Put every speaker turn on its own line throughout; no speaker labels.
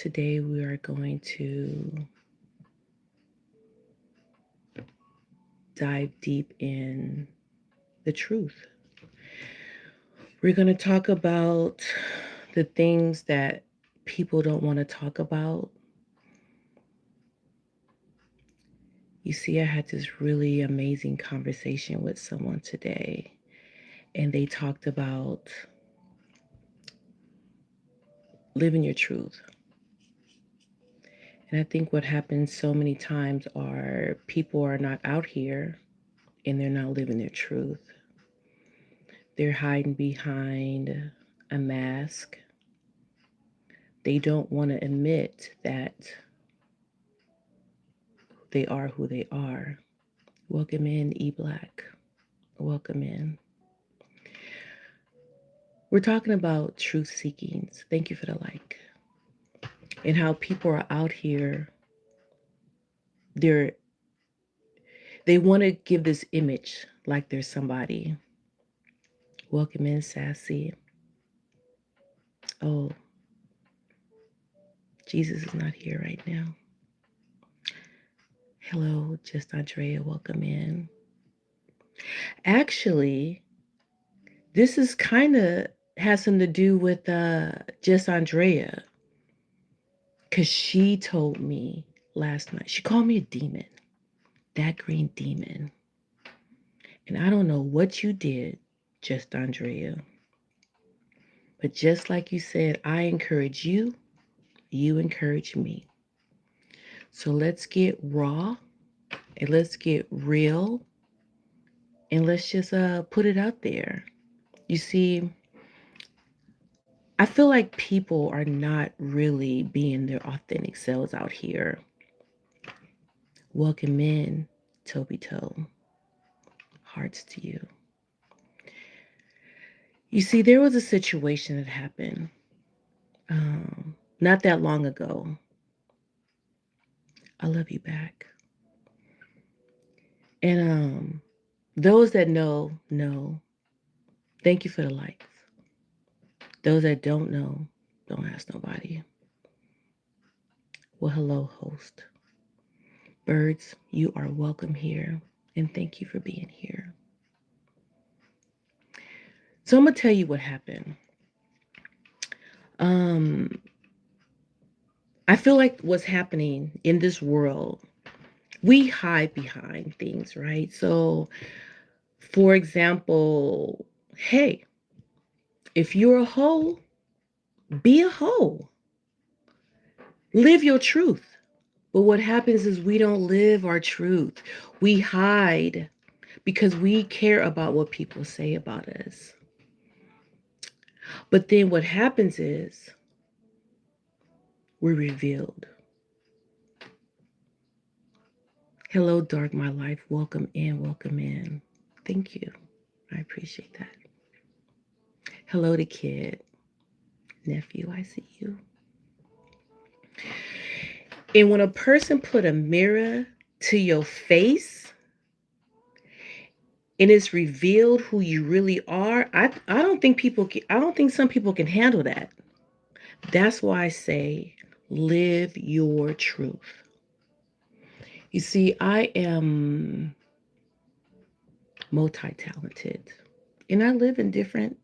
Today we are going to dive deep in the truth. We're going to talk about the things that people don't want to talk about. You see, I had this really amazing conversation with someone today, and they talked about living your truth. And I think what happens so many times are people are not out here and they're not living their truth. They're hiding behind a mask. They don't want to admit that they are who they are. Welcome in, E Black. Welcome in. We're talking about truth seekings. Thank you for the like. And how people are out here, they want to give this image like they're somebody. Welcome in, Sassy. Oh, Jesus is not here right now. Hello, just Andrea. Welcome in. Actually, this is kind of has something to do with just Andrea. Because she told me last night, she called me a demon, that green demon. And I don't know what you did, just Andrea. But just like you said, I encourage you, you encourage me. So let's get raw and let's get real and let's just put it out there. You see, I feel like people are not really being their authentic selves out here. Welcome in, Toby Toe. Hearts to you. You see, there was a situation that happened not that long ago. I love you back. And those that know. Thank you for the likes. Those that don't know, don't ask nobody. Well, hello, host. Birds, you are welcome here. And thank you for being here. So I'm going to tell you what happened. I feel like what's happening in this world, we hide behind things, right? So, for example, hey, if you're a hoe, be a hoe. Live your truth. But what happens is we don't live our truth. We hide because we care about what people say about us. But then what happens is we're revealed. Hello, Dark My Life. Welcome in, welcome in. Thank you. I appreciate that. Hello to Kid. Nephew, I see you. And when a person put a mirror to your face and it's revealed who you really are, I don't think some people can handle that. That's why I say live your truth. You see, I am multi-talented and I live in different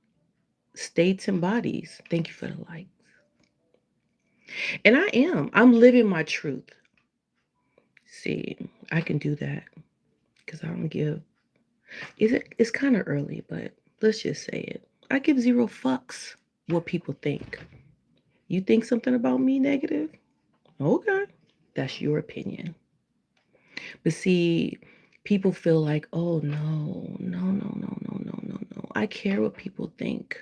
states and bodies. Thank you for the likes. And I'm living my truth. See, I can do that because I don't give. It's kind of early, but let's just say it. I give zero fucks what people think. You think something about me negative? Okay, that's your opinion. But see, people feel like, oh no, no, no, no, no, no, no, no. I care what people think.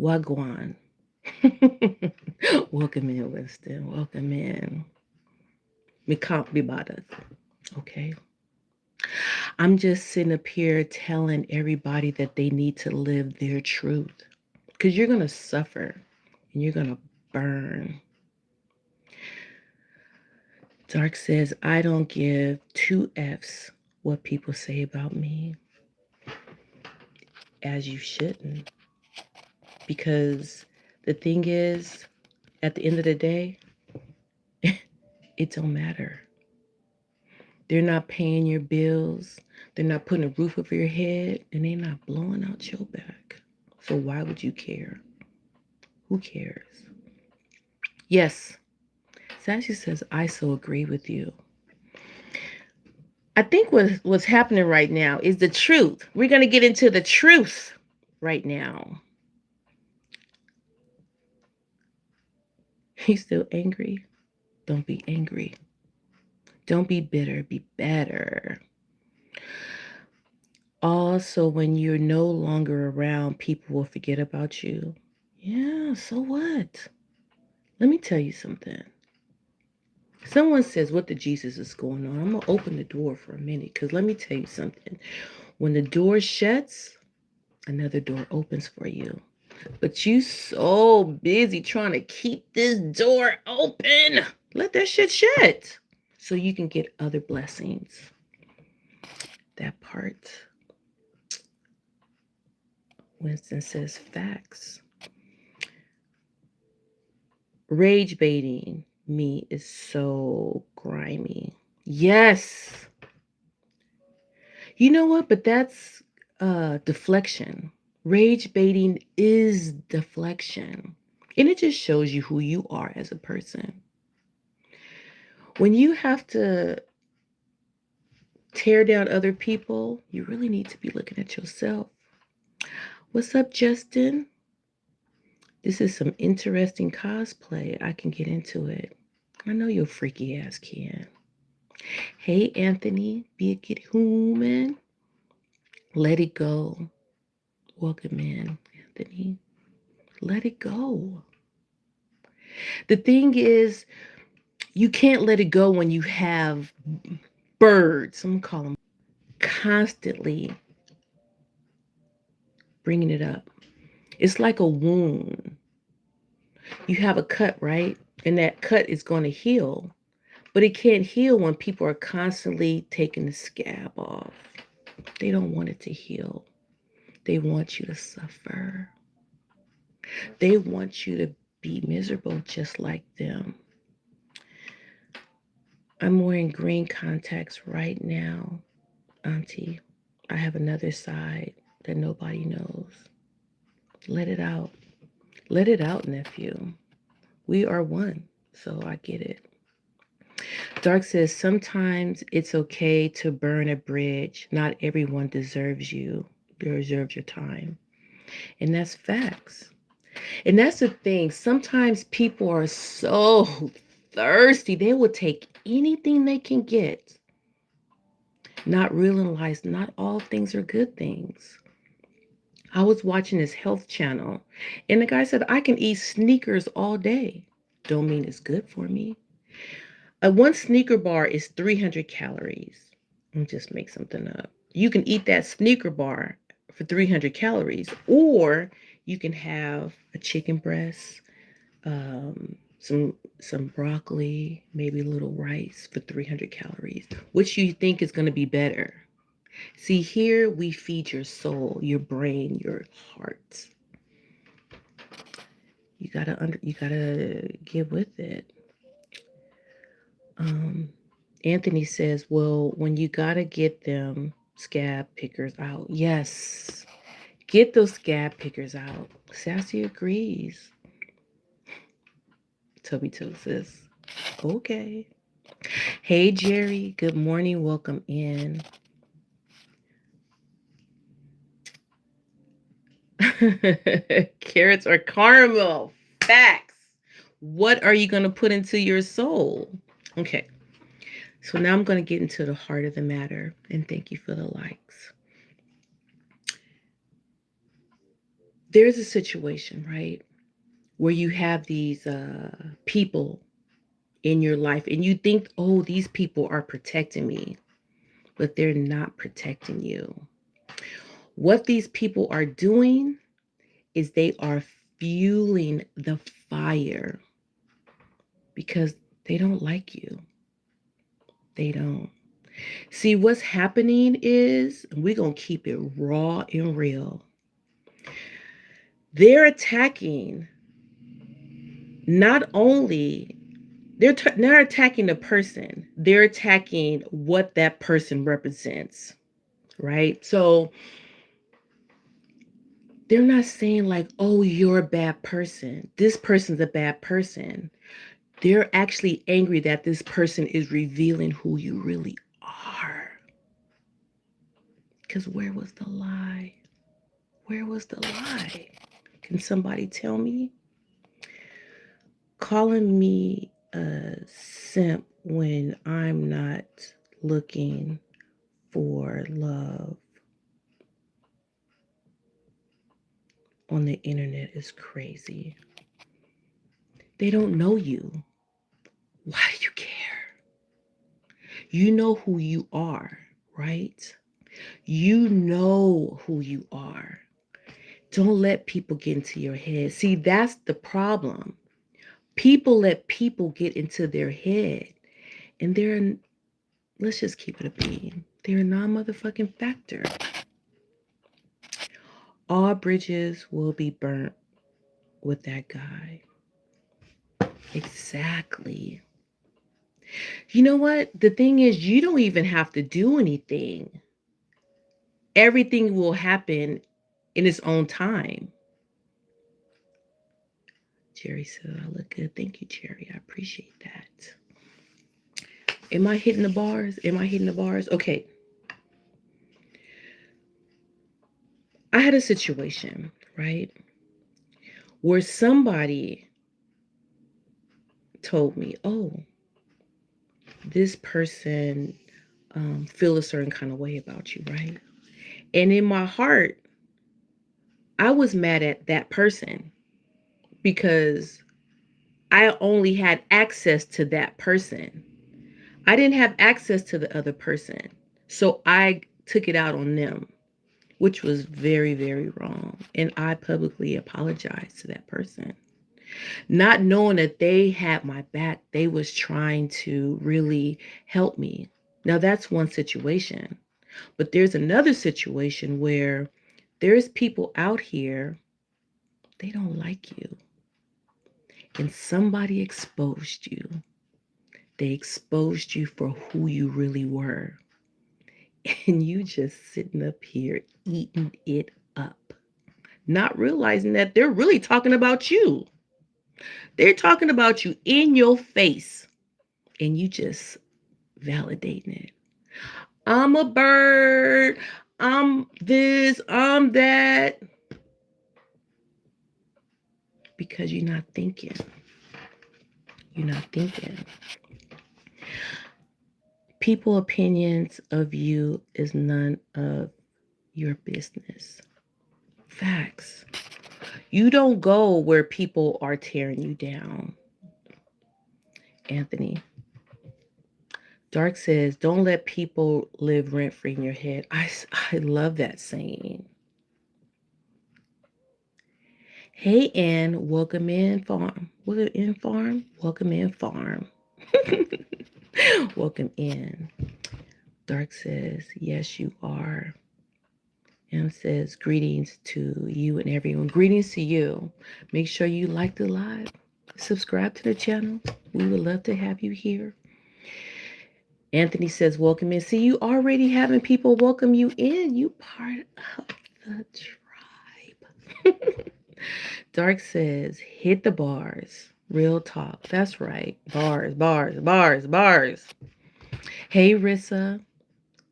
Wagwan. Welcome in, Winston. Welcome in. Me can't be bothered. Okay. I'm just sitting up here telling everybody that they need to live their truth. Because you're going to suffer and you're going to burn. Dark says, I don't give two F's what people say about me. As you shouldn't. Because The thing is, at the end of the day, it don't matter. They're not paying your bills. They're not putting a roof over your head, and they're not blowing out your back. So why would you care? Who cares? Yes, Sashi says, I so agree with you. I think what's happening right now is the truth. We're going to get into the truth right now. He's still angry. Don't be angry. Don't be bitter. Be better. Also, when you're no longer around, people will forget about you. Yeah, so what? Let me tell you something. Someone says, what the Jesus is going on? I'm going to open the door for a minute because let me tell you something. When the door shuts, another door opens for you. But you so busy trying to keep this door open. Let that shit shut so you can get other blessings. That part. Winston says facts. Rage baiting me is so grimy. Yes. You know what? But that's deflection. Rage baiting is deflection. And it just shows you who you are as a person. When you have to tear down other people, you really need to be looking at yourself. What's up, Justin? This is some interesting cosplay. I can get into it. I know your freaky ass can. Hey, Anthony, be a good human. Let it go. Welcome in, Anthony. Let it go. The thing is, you can't let it go when you have birds, I'm going to call them, constantly bringing it up. It's like a wound. You have a cut, right? And that cut is going to heal. But it can't heal when people are constantly taking the scab off. They don't want it to heal. They want you to suffer. They want you to be miserable just like them. I'm wearing green contacts right now, Auntie. I have another side that nobody knows. Let it out. Let it out, nephew. We are one, so I get it. Dark says, sometimes it's okay to burn a bridge. Not everyone deserves you. They deserve your time. And that's facts. And that's the thing. Sometimes people are so thirsty. They will take anything they can get. Not realizing not all things are good things. I was watching this health channel, and the guy said, I can eat sneakers all day. Don't mean it's good for me. One sneaker bar is 300 calories. I'll just make something up. You can eat that sneaker bar for 300 calories, or you can have a chicken breast, some broccoli, maybe a little rice for 300 calories. Which you think is going to be better? See, here we feed your soul, your brain, your heart. You gotta get with it. Anthony says, well, when you gotta get them scab pickers out. Yes. Get those scab pickers out. Sassy agrees. Toby Toe says, okay. Hey, Jerry. Good morning. Welcome in. Carrots or caramel. Facts. What are you going to put into your soul? Okay. So now I'm going to get into the heart of the matter. And thank you for the likes. There's a situation, right, where you have these people in your life and you think, oh, these people are protecting me, but they're not protecting you. What these people are doing is they are fueling the fire because they don't like you. They don't. See, what's happening is, we're going to keep it raw and real. They're attacking not only they're attacking the person, they're attacking what that person represents, right? So they're not saying like, oh, you're a bad person. This person's a bad person. They're actually angry that this person is revealing who you really are. Because where was the lie? Where was the lie? Can somebody tell me? Calling me a simp when I'm not looking for love on the internet is crazy. They don't know you. Why do you care? You know who you are, right? You know who you are. Don't let people get into your head. See, that's the problem. People let people get into their head, and let's just keep it a bean. They're a non-motherfucking factor. All bridges will be burnt with that guy. Exactly. You know what? The thing is, you don't even have to do anything. Everything will happen in its own time. Jerry said, I look good. Thank you, Jerry. I appreciate that. Am I hitting the bars? Am I hitting the bars? Okay. I had a situation, right? Where somebody told me, oh, this person feel a certain kind of way about you, right? And in my heart, I was mad at that person because I only had access to that person. I didn't have access to the other person. So I took it out on them, which was very, very wrong. And I publicly apologized to that person. Not knowing that they had my back, they was trying to really help me. Now that's one situation. But there's another situation where there's people out here, they don't like you. And somebody exposed you. They exposed you for who you really were. And you just sitting up here eating it up, not realizing that they're really talking about you. They're talking about you in your face, and you just validating it. I'm a bird. I'm this, I'm that. Because you're not thinking. You're not thinking. People opinions of you is none of your business. Facts. You don't go where people are tearing you down. Anthony. Dark says, don't let people live rent free in your head. I love that saying. Hey, Ann, welcome in, farm. Welcome in, farm. Welcome in, farm. Welcome in. Dark says, yes, you are. M says, greetings to you and everyone. Greetings to you. Make sure you like the live. Subscribe to the channel. We would love to have you here. Anthony says, welcome in. See, you already having people welcome you in. You part of the tribe. Dark says, hit the bars. Real talk. That's right. Bars, bars, bars, bars. Hey, Rissa.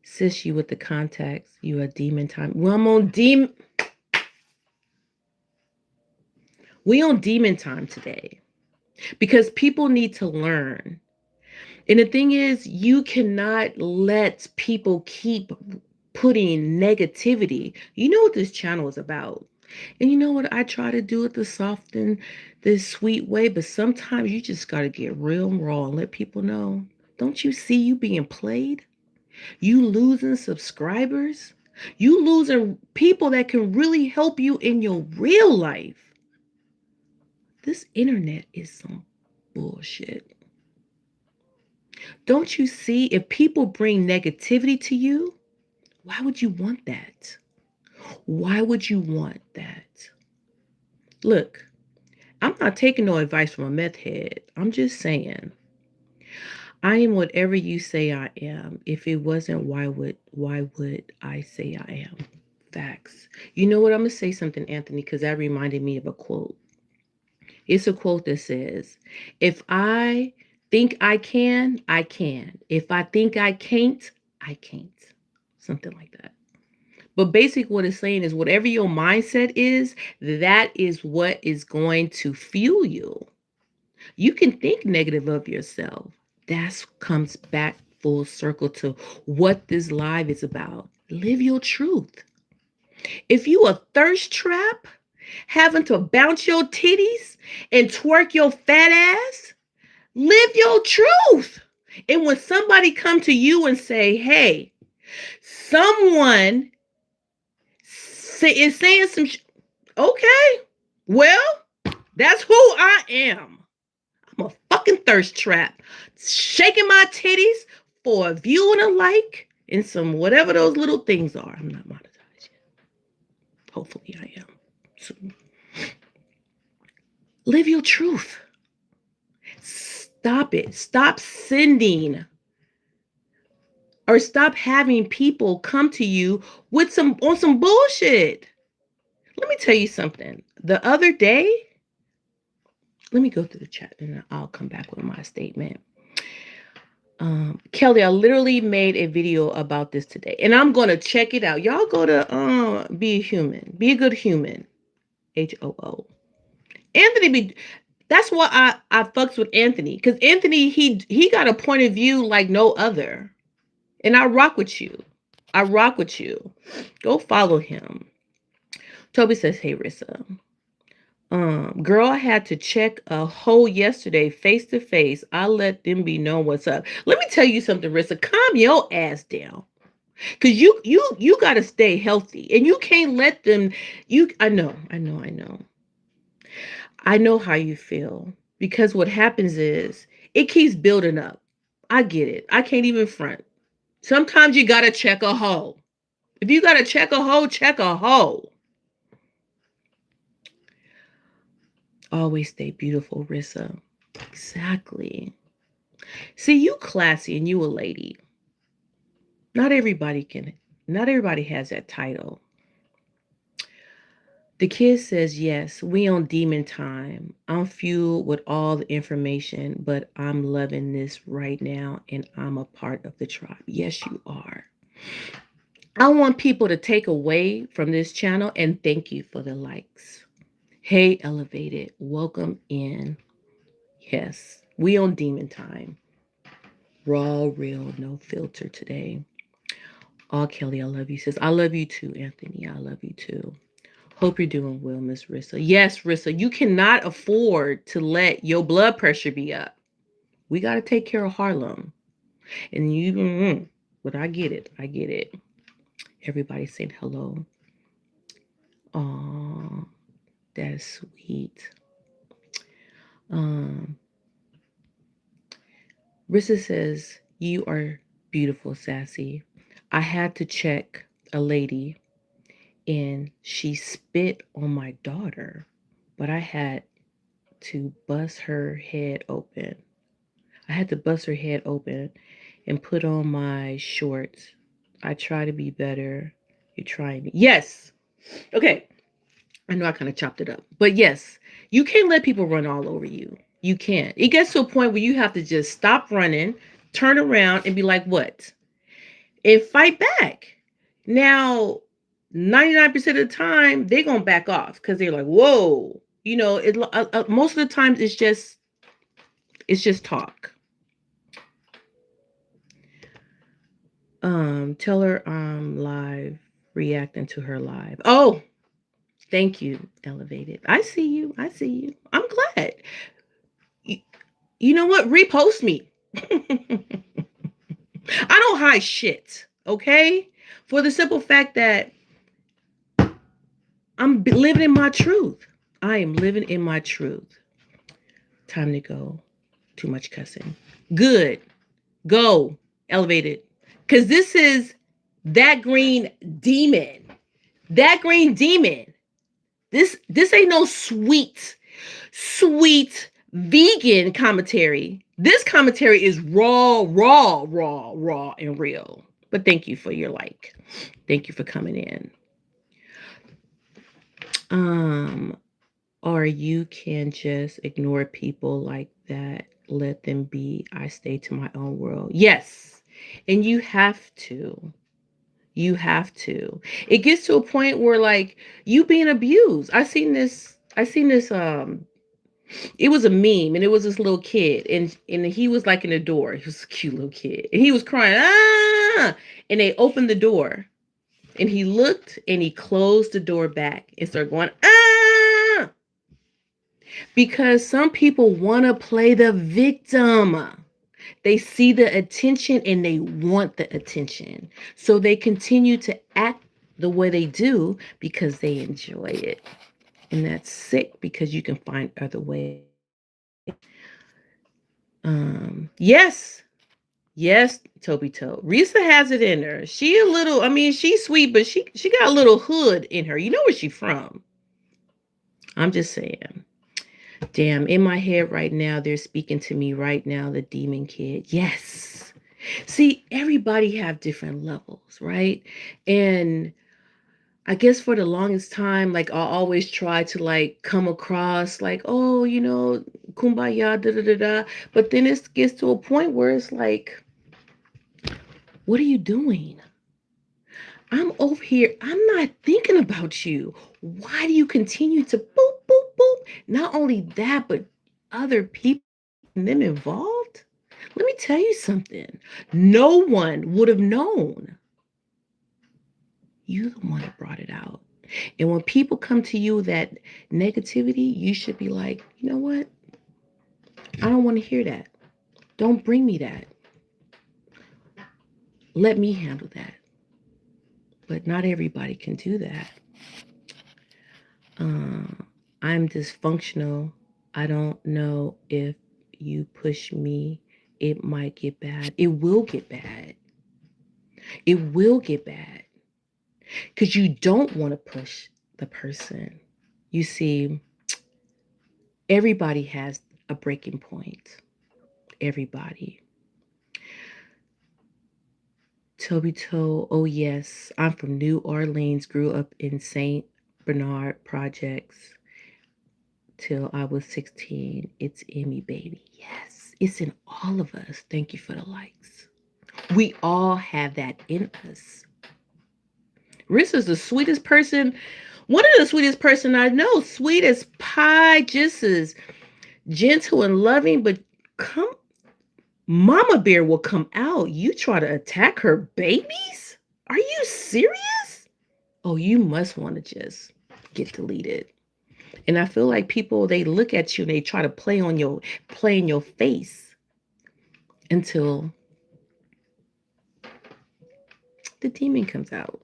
Sis, you with the contacts. You a demon time. Well, I'm on demon. We on demon time today. Because people need to learn. And the thing is, you cannot let people keep putting negativity. You know what this channel is about. And you know what? I try to do it the soft and the sweet way, but sometimes you just got to get real and raw and let people know. Don't you see you being played? You losing subscribers? You losing people that can really help you in your real life. This internet is some bullshit. Don't you see, if people bring negativity to you, why would you want that? Why would you want that? Look, I'm not taking no advice from a meth head. I'm just saying, I am whatever you say I am. If it wasn't, why would I say I am? Facts. You know what? I'm gonna say something, Anthony, because that reminded me of a quote. It's a quote that says, if I think I can, I can. If I think I can't, I can't. Something like that. But basically, what it's saying is whatever your mindset is, that is what is going to fuel you. You can think negative of yourself. That comes back full circle to what this live is about. Live your truth. If you a thirst trap, having to bounce your titties and twerk your fat ass, live your truth. And when somebody come to you and say, hey, someone is saying some okay, well, that's who I am. I'm a fucking thirst trap, shaking my titties for a view and a like and some whatever those little things are. I'm not monetized yet. Hopefully I am soon. Live your truth. Stop it. Stop sending or stop having people come to you with some bullshit. Let me tell you something. The other day, let me go through the chat and I'll come back with my statement. Kelly, I literally made a video about this today, and I'm gonna check it out. Y'all go to Be a Human, Be a Good Human, HOO. Anthony, that's why I fucks with Anthony, because Anthony he got a point of view like no other, and I rock with you. I rock with you. Go follow him. Toby says, "Hey, Rissa. Girl, I had to check a hole yesterday face to face. I let them be known what's up." Let me tell you something, Rissa. Calm your ass down. Cause you gotta stay healthy. And you can't let them I know. I know how you feel. Because what happens is it keeps building up. I get it. I can't even front. Sometimes you gotta check a hole. If you gotta check a hole, check a hole. Always stay beautiful, Rissa. Exactly. See, you classy and you a lady. Not everybody has that title. The kid says, yes, we on demon time. I'm fueled with all the information, but I'm loving this right now and I'm a part of the tribe. Yes, you are. I want people to take away from this channel and thank you for the likes. Hey, Elevated, welcome in. Yes, we on demon time. Raw, real, no filter today. Oh, Kelly, I love you, sis. I love you too, Anthony. I love you too. Hope you're doing well, Miss Rissa. Yes, Rissa, you cannot afford to let your blood pressure be up. We got to take care of Harlem. And but I get it. I get it. Everybody saying hello. Aw, that's sweet. Rissa says, you are beautiful, Sassy. I had to check a lady and she spit on my daughter, but I had to bust her head open. I had to bust her head open and put on my shorts. I try to be better. You're trying me. Yes. Okay. I know I kind of chopped it up. But yes, you can't let people run all over you. You can't. It gets to a point where you have to just stop running, turn around, and be like, what? And fight back. Now, 99% of the time, they're going to back off because they're like, whoa. You know, most of the times it's just talk. Tell her I'm live, reacting to her live. Oh, thank you, Elevated. I see you. I'm glad. You know what? Repost me. I don't hide shit, okay? For the simple fact that I'm living in my truth. I am living in my truth. Time to go. Too much cussing. Good. Go. Elevated. Because this is that green demon. That green demon. This ain't no sweet sweet vegan commentary. This commentary is raw, raw, raw, raw, and real. But thank you for your like. Thank you for coming in. Or you can just ignore people like that. Let them be. I stay to my own world. Yes. And you have to. You have to. It gets to a point where like you being abused. I seen this it was a meme and it was this little kid and he was like in the door. He was a cute little kid. And he was crying, ah, and they opened the door and he looked and he closed the door back and started going, ah, because some people want to play the victim. They see the attention and they want the attention. So they continue to act the way they do because they enjoy it. And that's sick because you can find other ways. Yes. Yes, Toby Toe. Risa has it in her. She a little, I mean, she's sweet, but she got a little hood in her. You know where she from. I'm just saying. Damn, in my head right now, they're speaking to me right now, the demon kid. Yes. See, everybody have different levels, right? And I guess for the longest time, like I always try to like come across like, oh, kumbaya, da da da da. But then it gets to a point where it's like, what are you doing? I'm over here. I'm not thinking about you. Why do you continue to boop, boop, boop? Not only that, but other people and them involved? Let me tell you something. No one would have known. You're the one that brought it out. And when people come to you with that negativity, you should be like, you know what? I don't want to hear that. Don't bring me that. Let me handle that. But not everybody can do that. I'm dysfunctional. I don't know if you push me, it might get bad. It will get bad. It will get bad. Because you don't want to push the person. You see, everybody has a breaking point. Everybody. Toby Toe, oh yes, I'm from New Orleans, grew up in St. Bernard Projects till I was 16. It's in me, baby. Yes, it's in all of us. Thank you for the likes. We all have that in us. Rissa's the sweetest person, one of the sweetest person I know. Sweet as pie, just as gentle and loving, but come Mama Bear will come out. You try to attack her babies? Are you serious? Oh, you must want to just get deleted. And I feel like people, they look at you and they try to play in your face until the demon comes out.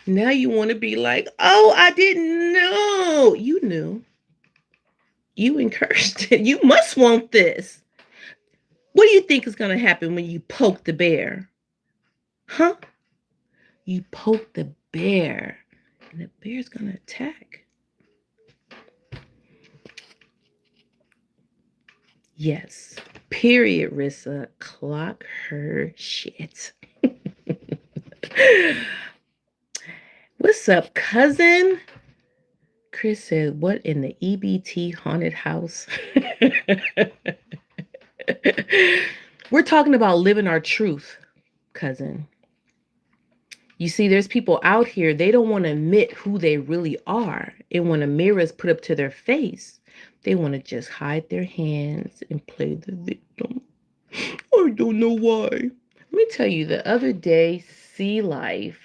Now you want to be like, oh, I didn't know. You knew. You encouraged it. You must want this. What do you think is going to happen when you poke the bear? Huh? You poke the bear, and the bear's going to attack. Yes. Period, Rissa. Clock her shit. What's up, cousin? Chris said, what in the EBT haunted house? We're talking about living our truth, cousin. You see, there's people out here, they don't want to admit who they really are. And when a mirror is put up to their face, they want to just hide their hands and play the victim. I don't know why. Let me tell you, the other day, Sea Life,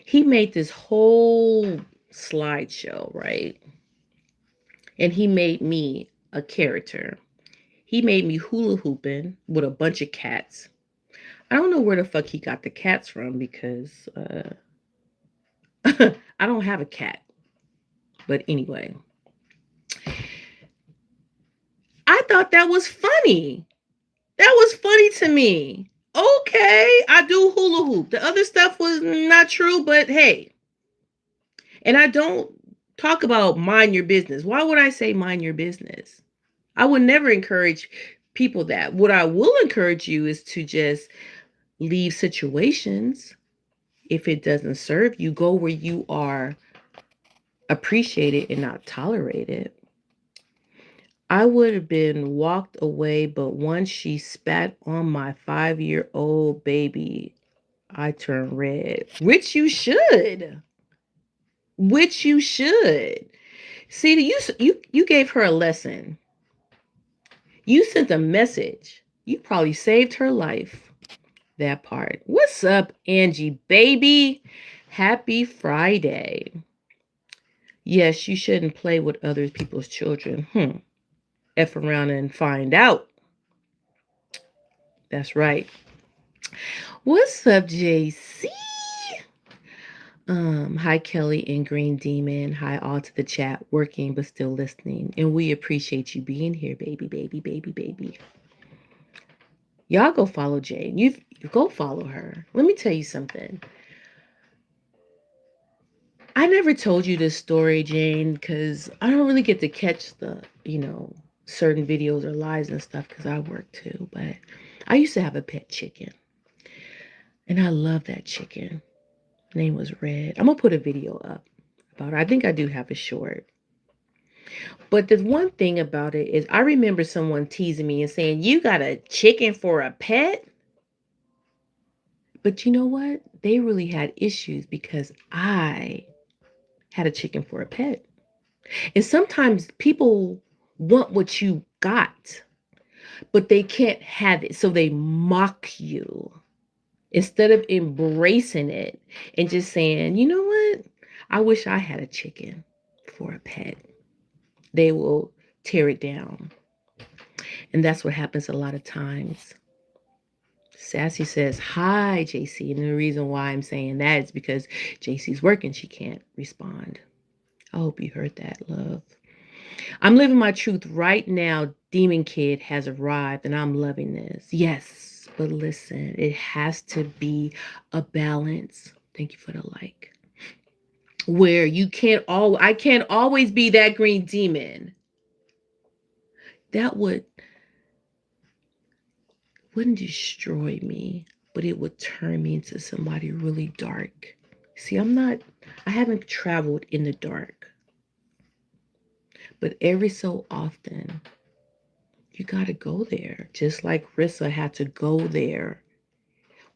he made this whole slideshow, right? And he made me a character. He made me hula hooping with a bunch of cats. I don't know where the fuck he got the cats from because I don't have a cat. But anyway, I thought that was funny. That was funny to me. Okay, I do hula hoop. The other stuff was not true, but hey. And I don't Talk about mind your business. Why would I say mind your business? I would never encourage people that. What I will encourage you is to just leave situations. If it doesn't serve you, go where you are appreciated and not tolerated. I would have been walked away, but once she spat on my 5-year-old baby, I turned red. Which you should. Which you should. See, you gave her a lesson. You sent a message. You probably saved her life. That part. What's up, Angie, baby? Happy Friday. Yes, you shouldn't play with other people's children. F around and find out. That's right. What's up, JC? Hi Kelly and Green Demon. Hi all to the chat, working but still listening. And we appreciate you being here, baby, baby, baby, baby. Y'all go follow Jane. You go follow her. Let me tell you something. I never told you this story, Jane, because I don't really get to catch the, certain videos or lives and stuff because I work too. But I used to have a pet chicken. And I love that chicken. Name was Red. I'm going to put a video up about her. I think I do have a short. But the one thing about it is I remember someone teasing me and saying, you got a chicken for a pet? But you know what? They really had issues because I had a chicken for a pet. And sometimes people want what you got, but they can't have it. So they mock you instead of embracing it and just saying, you know what? I wish I had a chicken for a pet. They will tear it down. And that's what happens a lot of times. Sassy says, hi, JC. And the reason why I'm saying that is because JC's working. She can't respond. I hope you heard that, love. I'm living my truth right now. Demon Kid has arrived and I'm loving this. Yes, but listen, it has to be a balance. Thank you for the like. Where I can't always be that green demon. That wouldn't destroy me, but it would turn me into somebody really dark. See, I haven't traveled in the dark. But every so often, you got to go there. Just like Rissa had to go there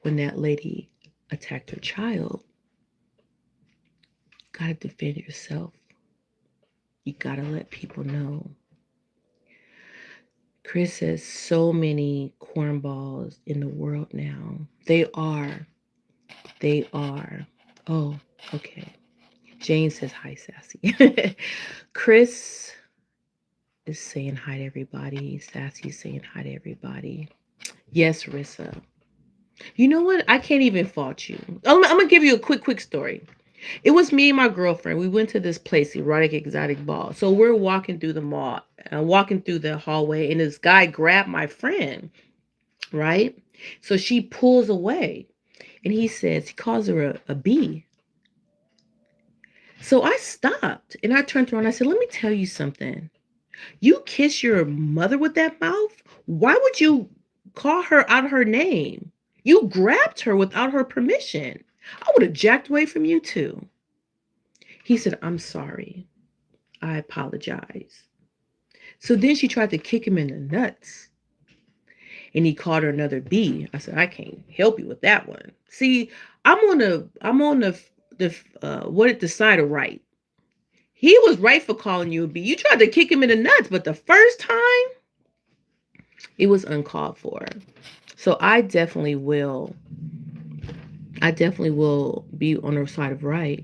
when that lady attacked her child. You got to defend yourself. You got to let people know. Chris says so many cornballs in the world now. They are. Oh, okay. Jane says hi, Sassy. Chris is saying hi to everybody. Sassy's saying hi to everybody. Yes, Rissa. You know what? I can't even fault you. I'm going to give you a quick story. It was me and my girlfriend. We went to this place, Erotic Exotic Ball. So we're walking through the mall, walking through the hallway, and this guy grabbed my friend, right? So she pulls away, and he calls her a bee. So I stopped, and I turned around and I said, let me tell you something. You kiss your mother with that mouth? Why would you call her out her name? You grabbed her without her permission. I would have jacked away from you too. He said, I'm sorry. I apologize. So then she tried to kick him in the nuts. And he called her another bee. I said, I can't help you with that one. See, I'm on the side of right. He was right for calling you a bee. You tried to kick him in the nuts, but the first time, it was uncalled for. So I definitely will be on her side of right.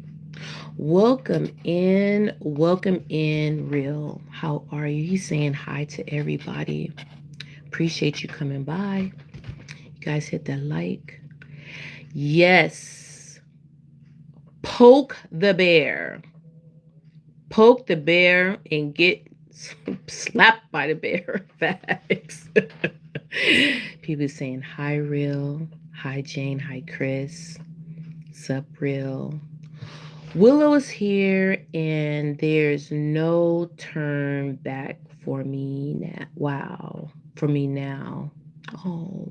Welcome in, Real. How are you? He's saying hi to everybody. Appreciate you coming by. You guys hit that like. Yes. Poke the bear. Poke the bear and get slapped by the bear. Facts. People saying hi, Real. Hi, Jane. Hi, Chris. Sup, Real. Willow is here, and there's no turn back for me now. Wow. For me now. Oh.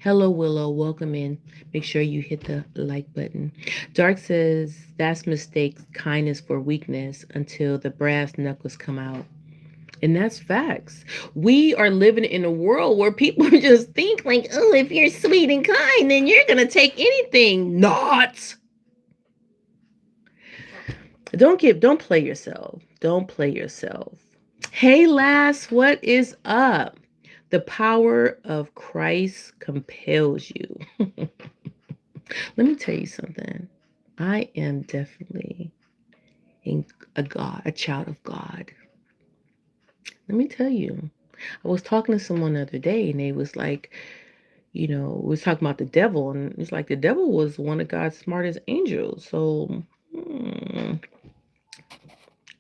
Hello, Willow. Welcome in. Make sure you hit the like button. Dark says that's mistakes kindness for weakness until the brass knuckles come out. And that's facts. We are living in a world where people just think like, oh, if you're sweet and kind, then you're gonna take anything. Not. Don't play yourself. Don't play yourself. Hey lass, what is up? The power of Christ compels you. Let me tell you something. I am definitely in a child of God. Let me tell you. I was talking to someone the other day and they was like, we was talking about the devil, and it's like the devil was one of God's smartest angels. So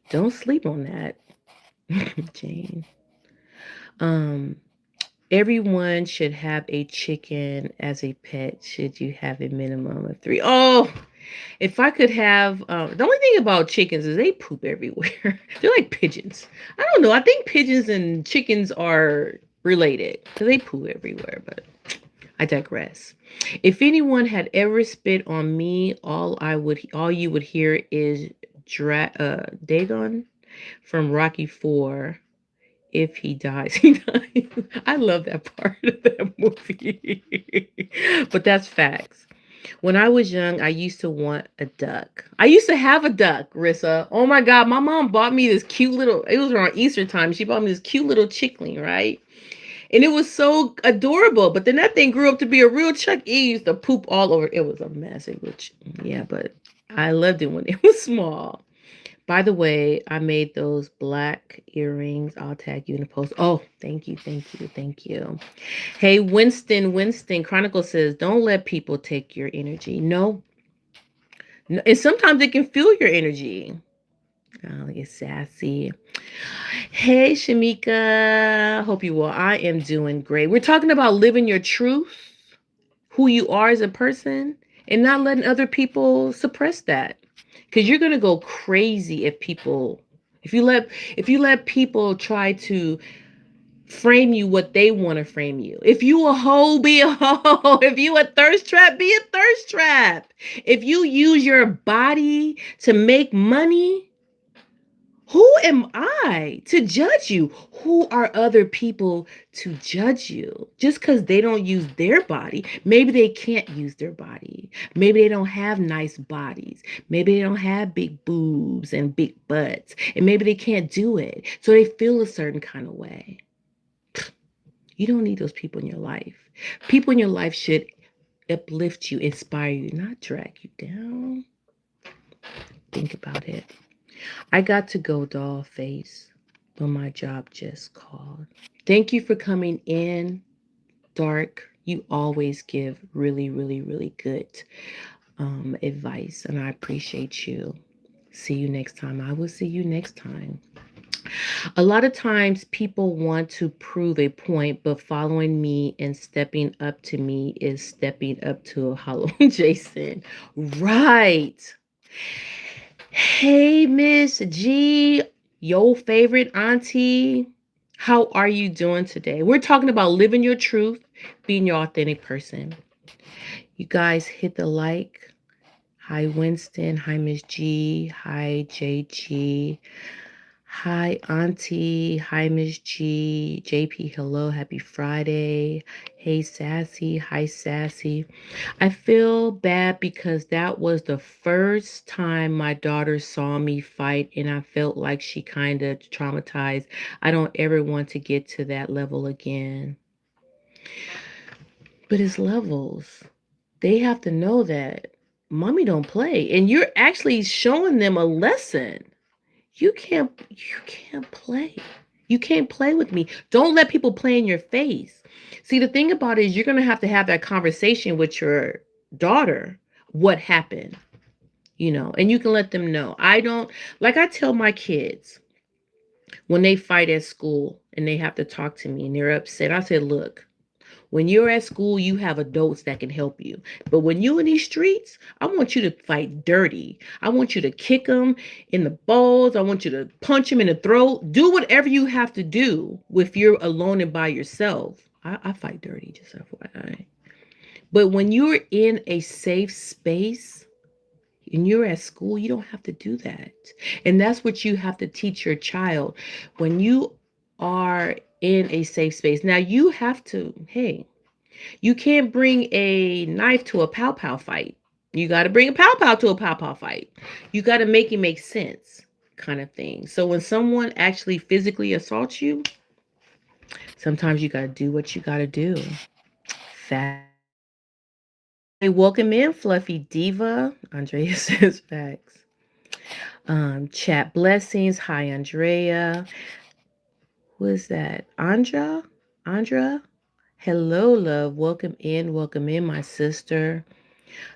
don't sleep on that, Jane. Um, Everyone should have a chicken as a pet. Should you have a minimum of 3? Oh, if I could have, the only thing about chickens is they poop everywhere. They're like pigeons. I don't know. I think pigeons and chickens are related because they poop everywhere, but I digress. If anyone had ever spit on me, all you would hear is Dagon from Rocky 4. If he dies, he dies. I love that part of that movie. But that's facts. When I was young, I used to want a duck. I used to have a duck, Rissa. Oh my God, my mom bought me this cute little, it was around Easter time. She bought me this cute little chickling, right? And it was so adorable. But then that thing grew up to be a real Chuck E. Used to poop all over. It was a mess. Yeah, but I loved it when it was small. By the way, I made those black earrings. I'll tag you in the post. Oh, thank you, thank you, thank you. Hey, Winston Chronicle says, don't let people take your energy. No. And sometimes they can feel your energy. Oh, look at Sassy. Hey, Shamika. Hope you well. I am doing great. We're talking about living your truth, who you are as a person, and not letting other people suppress that. Because you're gonna go crazy if you let people try to frame you what they want to frame you. If you a hoe, be a hoe. If you a thirst trap, be a thirst trap. If you use your body to make money, who am I to judge you? Who are other people to judge you? Just because they don't use their body, maybe they can't use their body. Maybe they don't have nice bodies. Maybe they don't have big boobs and big butts. And maybe they can't do it. So they feel a certain kind of way. You don't need those people in your life. People in your life should uplift you, inspire you, not drag you down. Think about it. I got to go doll face, but my job just called. Thank you for coming in, Dark. You always give really, really, really good advice, and I appreciate you. See you next time. I will see you next time. A lot of times people want to prove a point, but following me and stepping up to me is stepping up to Halloween Jason. Right. Hey, Miss G, your favorite auntie. How are you doing today? We're talking about living your truth, being your authentic person. You guys hit the like. Hi, Winston. Hi, Miss G. Hi, JG. Hi, Auntie. Hi, Miss G. JP, hello. Happy Friday. Hey, Sassy. Hi, Sassy. I feel bad because that was the first time my daughter saw me fight, and I felt like she kind of traumatized. I don't ever want to get to that level again. But it's levels. They have to know that mommy don't play, and you're actually showing them a lesson. You can't play. You can't play with me. Don't let people play in your face. See, the thing about it is you're going to have that conversation with your daughter. What happened? And you can let them know. I tell my kids when they fight at school and they have to talk to me and they're upset. I said, look, When you're at school, you have adults that can help you. But when you're in these streets, I want you to fight dirty. I want you to kick them in the balls. I want you to punch them in the throat. Do whatever you have to do if you're alone and by yourself. I fight dirty, just FYI. But when you're in a safe space and you're at school, you don't have to do that. And that's what you have to teach your child when you are in a safe space. Now, you have to, hey, you can't bring a knife to a pow pow fight. You got to bring a pow pow to a pow pow fight. You got to make it make sense, kind of thing. So when someone actually physically assaults you, sometimes you got to do what you got to do. Facts. Hey, welcome in, Fluffy Diva. Andrea says facts. Chat blessings. Hi, Andrea. Who is that? Andra? Hello, love. Welcome in, my sister.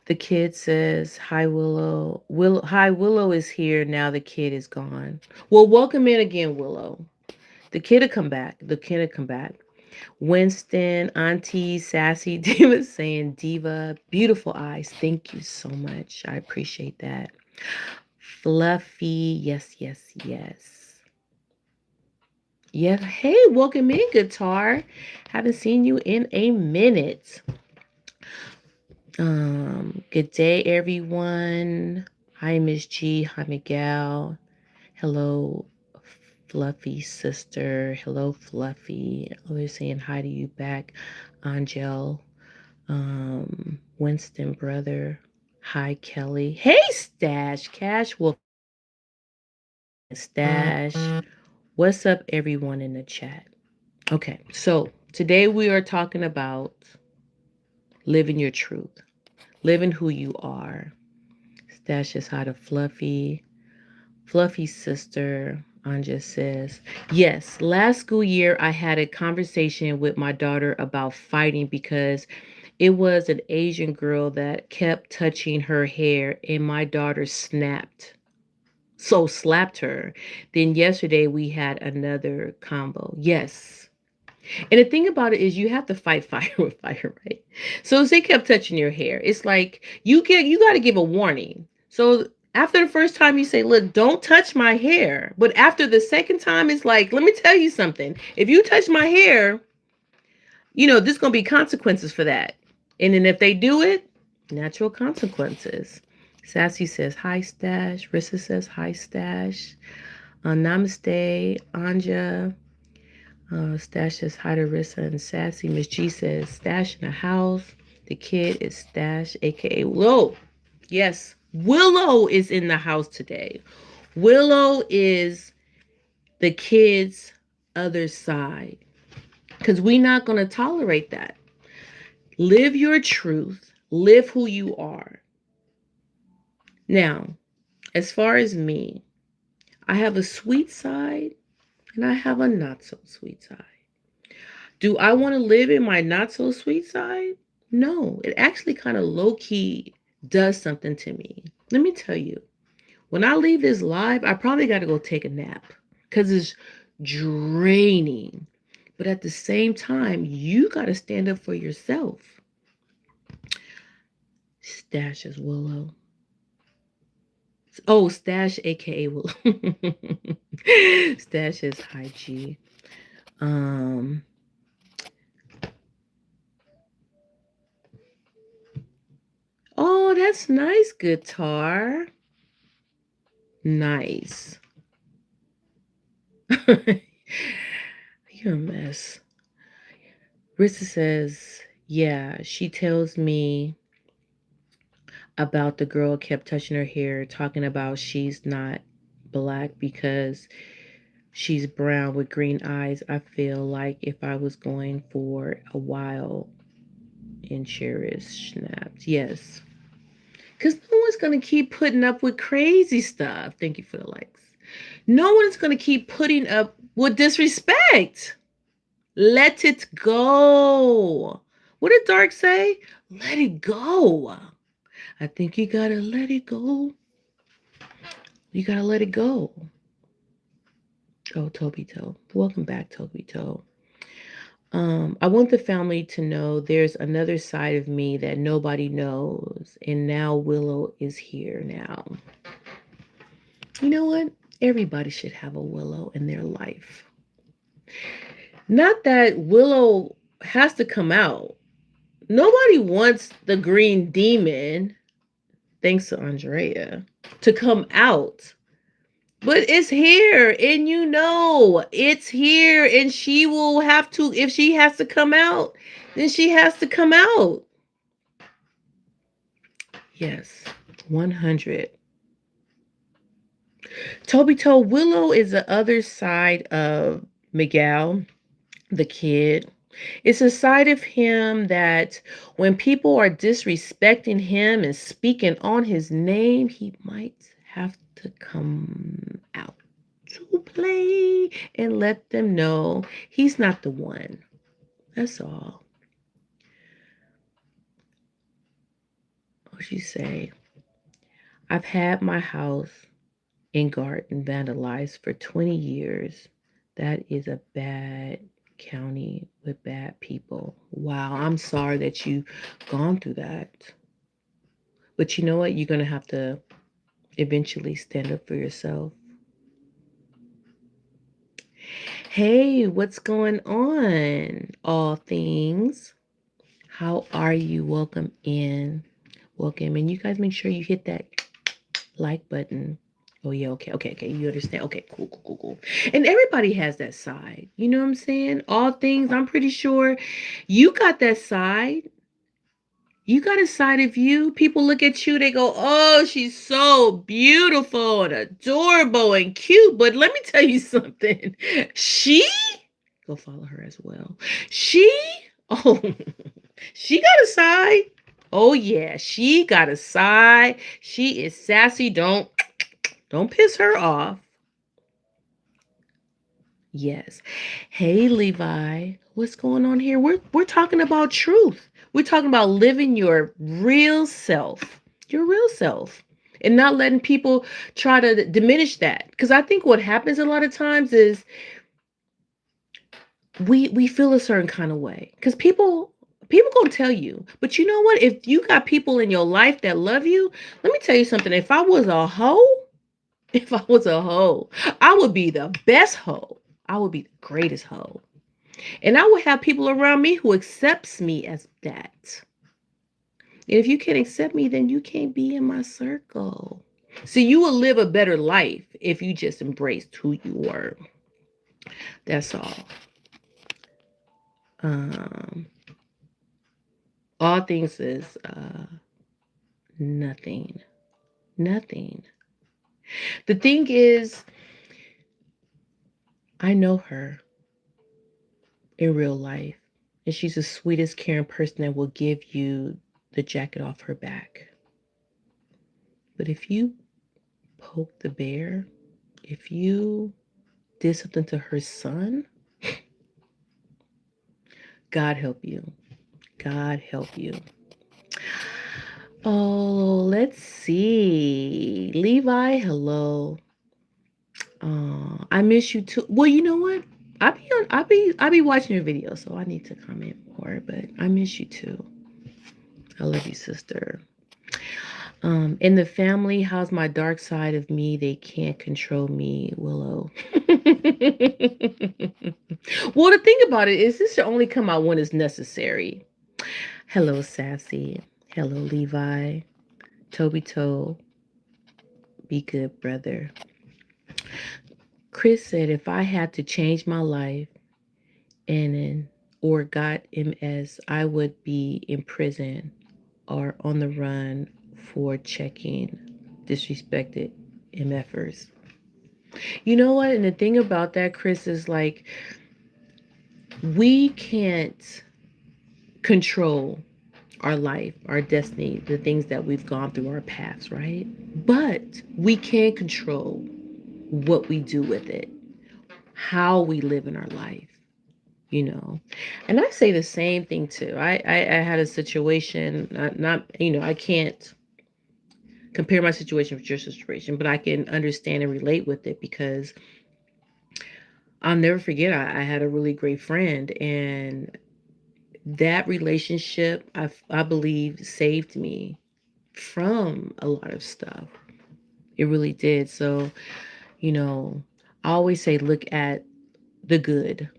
The kid says, "Hi, Willow. Hi, Willow is here now. The kid is gone." Well, welcome in again, Willow. The kid will come back. Winston, Auntie, Sassy, Diva saying, "Diva, beautiful eyes. Thank you so much. I appreciate that." Fluffy, yes, yes, yes. Yeah, hey, welcome in, Guitar. Haven't seen you in a minute. Good day, everyone. Hi, Miss G. Hi, Miguel. Hello, Fluffy sister. Hello, Fluffy. Always saying hi to you back, Angel. Winston brother. Hi, Kelly. Hey, Stash. Cash, welcome in, Stash. What's up, everyone in the chat? Okay, so today we are talking about living your truth, living who you are. Stash is hi to Fluffy. Fluffy's sister, Anja says, yes, last school year I had a conversation with my daughter about fighting because it was an Asian girl that kept touching her hair and my daughter snapped. So slapped her. Then yesterday we had another combo. Yes. And the thing about it is you have to fight fire with fire, right? So they kept touching your hair. It's like you got to give a warning. So after the first time you say, "Look, don't touch my hair." But after the second time it's like, "Let me tell you something. If you touch my hair, there's going to be consequences for that." And then if they do it, natural consequences. Sassy says, "Hi, Stash." Rissa says, "Hi, Stash." Namaste, Anja. Stash says hi to Rissa and Sassy. Miss G says Stash in the house. The kid is Stash, aka Willow. Yes, Willow is in the house today. Willow is the kid's other side. Because we're not going to tolerate that. Live your truth. Live who you are. Now, as far as me, I have a sweet side and I have a not so sweet side. Do I want to live in my not so sweet side? No, it actually kind of low key does something to me. Let me tell you, when I leave this live, I probably got to go take a nap because it's draining. But at the same time, you got to stand up for yourself. Stash is Willow. Oh, Stash, aka Willow. Stash is high G. Um, oh, that's nice, guitar. Nice. You're a mess. Rissa says, yeah, she tells me about the girl kept touching her hair, talking about she's not black because she's brown with green eyes. I feel like if I was going for a while and cherish snaps. Yes. Because no one's going to keep putting up with crazy stuff. Thank you for the likes. No one's going to keep putting up with disrespect. Let it go. What did Dark say? Let it go. I think you gotta let it go. You gotta let it go. Oh, Toby Toe. Welcome back, Toby Toe. I want the family to know there's another side of me that nobody knows. And now Willow is here now. You know what? Everybody should have a Willow in their life. Not that Willow has to come out. Nobody wants the green demon, thanks to Andrea, to come out. But it's here, and you know it's here, and she will have to, if she has to come out, then she has to come out. Yes, 100. Toby told Willow is the other side of Miguel, the kid. It's a side of him that when people are disrespecting him and speaking on his name, he might have to come out to play and let them know he's not the one. That's all. What she say? I've had my house and garden vandalized for 20 years. That is a bad county with bad people. Wow, I'm sorry that you've gone through that. But you know what? You're going to have to eventually stand up for yourself. Hey, what's going on? All things. How are you? Welcome in. Welcome. And you guys make sure you hit that like button. Oh, yeah. Okay. You understand? Okay, cool. And everybody has that side. You know what I'm saying? All things, I'm pretty sure you got that side. You got a side of you. People look at you, they go, oh, she's so beautiful and adorable and cute. But let me tell you something. She, go follow her as well. Oh, she got a side. Oh, yeah, she got a side. She is sassy. Don't piss her off. Yes. Hey, Levi, what's going on here? We're talking about truth. We're talking about living your real self, and not letting people try to diminish that. Because I think what happens a lot of times is we feel a certain kind of way. Because people gonna tell you, but you know what? If you got people in your life that love you, let me tell you something. If I was a hoe, if I was a hoe, I would be the best hoe. I would be the greatest hoe. And I would have people around me who accepts me as that. And if you can't accept me, then you can't be in my circle. So you will live a better life if you just embraced who you were. That's all. Um, all things is nothing. Nothing. The thing is, I know her in real life. And she's the sweetest, caring person that will give you the jacket off her back. But if you poke the bear, if you did something to her son, God help you. God help you. Oh, let's see. Levi, hello. I miss you too. Well, you know what? I be watching your videos, so I need to comment more, but I miss you too. I love you, sister. In the family, how's my dark side of me? They can't control me, Willow. Well, the thing about it is this should only come out when it's necessary. Hello, Sassy. Hello, Levi. Toby Toe. Be good, brother. Chris said if I had to change my life and or got MS, I would be in prison or on the run for checking disrespected MFers. You know what? And the thing about that, Chris, is like we can't control our life, our destiny, the things that we've gone through, our paths, right? But we can control what we do with it, how we live in our life, you know. And I say the same thing too. I had a situation, not I can't compare my situation with your situation, but I can understand and relate with it because I'll never forget, I had a really great friend, and that relationship, I believe, saved me from a lot of stuff. It really did. So, you know, I always say look at the good.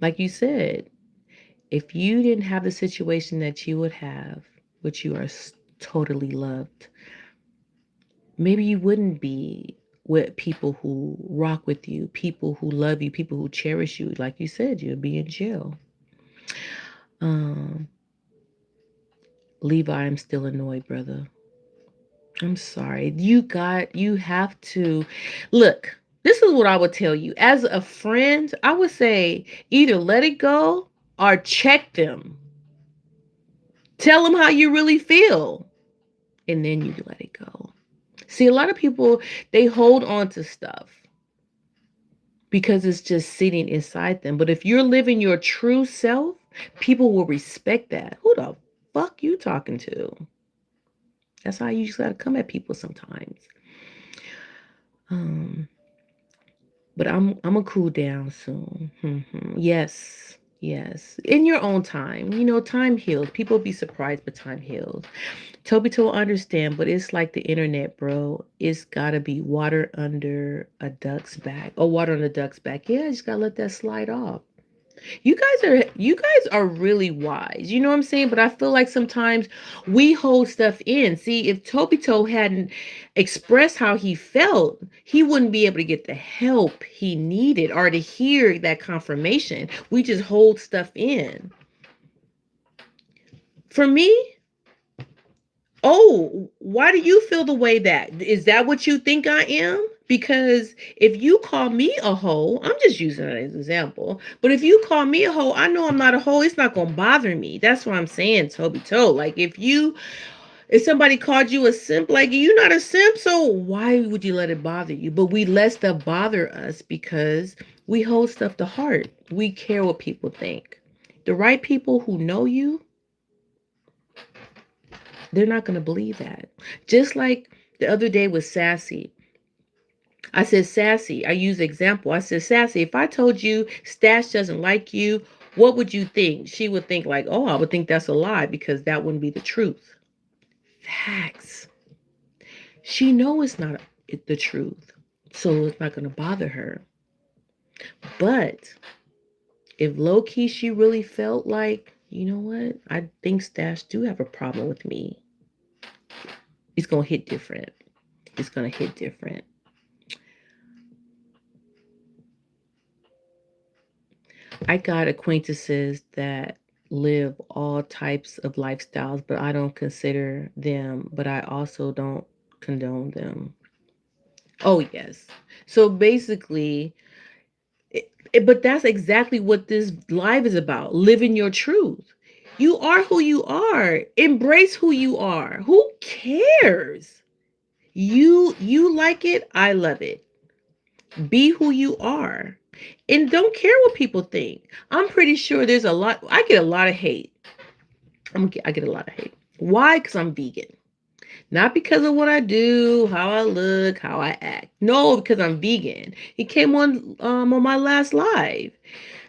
Like you said, if you didn't have the situation that you would have, which you are totally loved, maybe you wouldn't be with people who rock with you, people who love you, people who cherish you. Like you said, you'd be in jail. Um, Levi, I'm still annoyed, brother. I'm sorry. You have to look. This is what I would tell you. As a friend, I would say either let it go or check them. Tell them how you really feel, and then you let it go. See, a lot of people, they hold on to stuff because it's just sitting inside them. But if you're living your true self, people will respect that. Who the fuck you talking to? That's how you just gotta come at people sometimes. Um, but I'm gonna cool down soon. Yes, yes. In your own time. Time heals. People be surprised, but time heals. Toby will understand, but it's like the internet, bro. It's gotta be water under a duck's back. Or water on a duck's back. Yeah, I just gotta let that slide off. You guys are really wise. You know what I'm saying? But I feel like sometimes we hold stuff in. See, if Tobito hadn't expressed how he felt, he wouldn't be able to get the help he needed or to hear that confirmation. We just hold stuff in. For me, oh, why do you feel the way that? Is that what you think I am? Because if you call me a hoe, I'm just using it as an example. But if you call me a hoe, I know I'm not a hoe. It's not gonna bother me. That's what I'm saying, Toby Toe. Like if somebody called you a simp, like you're not a simp, so why would you let it bother you? But we let stuff bother us because we hold stuff to heart. We care what people think. The right people who know you, they're not going to believe that. Just like the other day with Sassy. I said, Sassy, I use example. I said, Sassy, if I told you Stash doesn't like you, what would you think? She would think like, oh, I would think that's a lie because that wouldn't be the truth. Facts. She knows it's not the truth. So it's not going to bother her. But if low key she really felt like, you know what? I think Stash do have a problem with me. It's going to hit different. It's going to hit different. I got acquaintances that live all types of lifestyles, but I don't consider them, but I also don't condone them. Oh, yes. So basically, but that's exactly what this live is about, living your truth. You are who you are. Embrace who you are. Who cares? You like it, I love it. Be who you are. And don't care what people think. I'm pretty sure there's a lot. I get a lot of hate. I get a lot of hate. Why? Because I'm vegan. Not because of what I do, how I look, how I act. No, because I'm vegan. He came on my last live.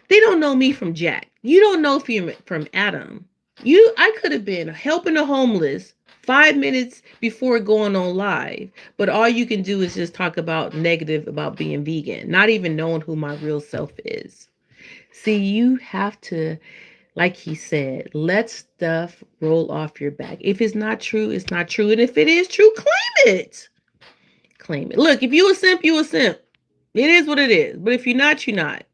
They don't know me from Jack. You don't know from Adam. I could have been helping the homeless 5 minutes before going on live, but all you can do is just talk about negative about being vegan, not even knowing who my real self is. See, you have to, like he said, let stuff roll off your back. If it's not true, it's not true. And if it is true, claim it. Claim it. Look, if you a simp, you a simp. It is what it is. But if you're not, you're not.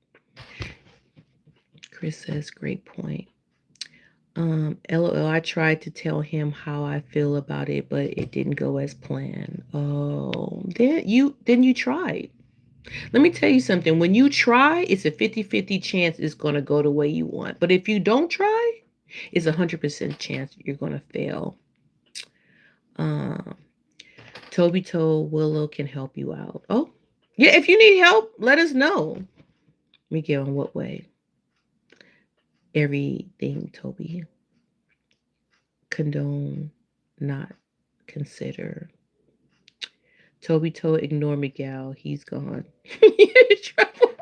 Chris says, great point. LOL, I tried to tell him how I feel about it, but it didn't go as planned. Oh, then you tried. Let me tell you something. When you try, it's a 50-50 chance it's going to go the way you want. But if you don't try, it's a 100% chance you're going to fail. Toby told Willow can help you out. Oh, yeah. If you need help, let us know. Miguel, in what way? Everything, Toby. Condone, not consider. Toby told ignore Miguel. He's gone. You're in trouble.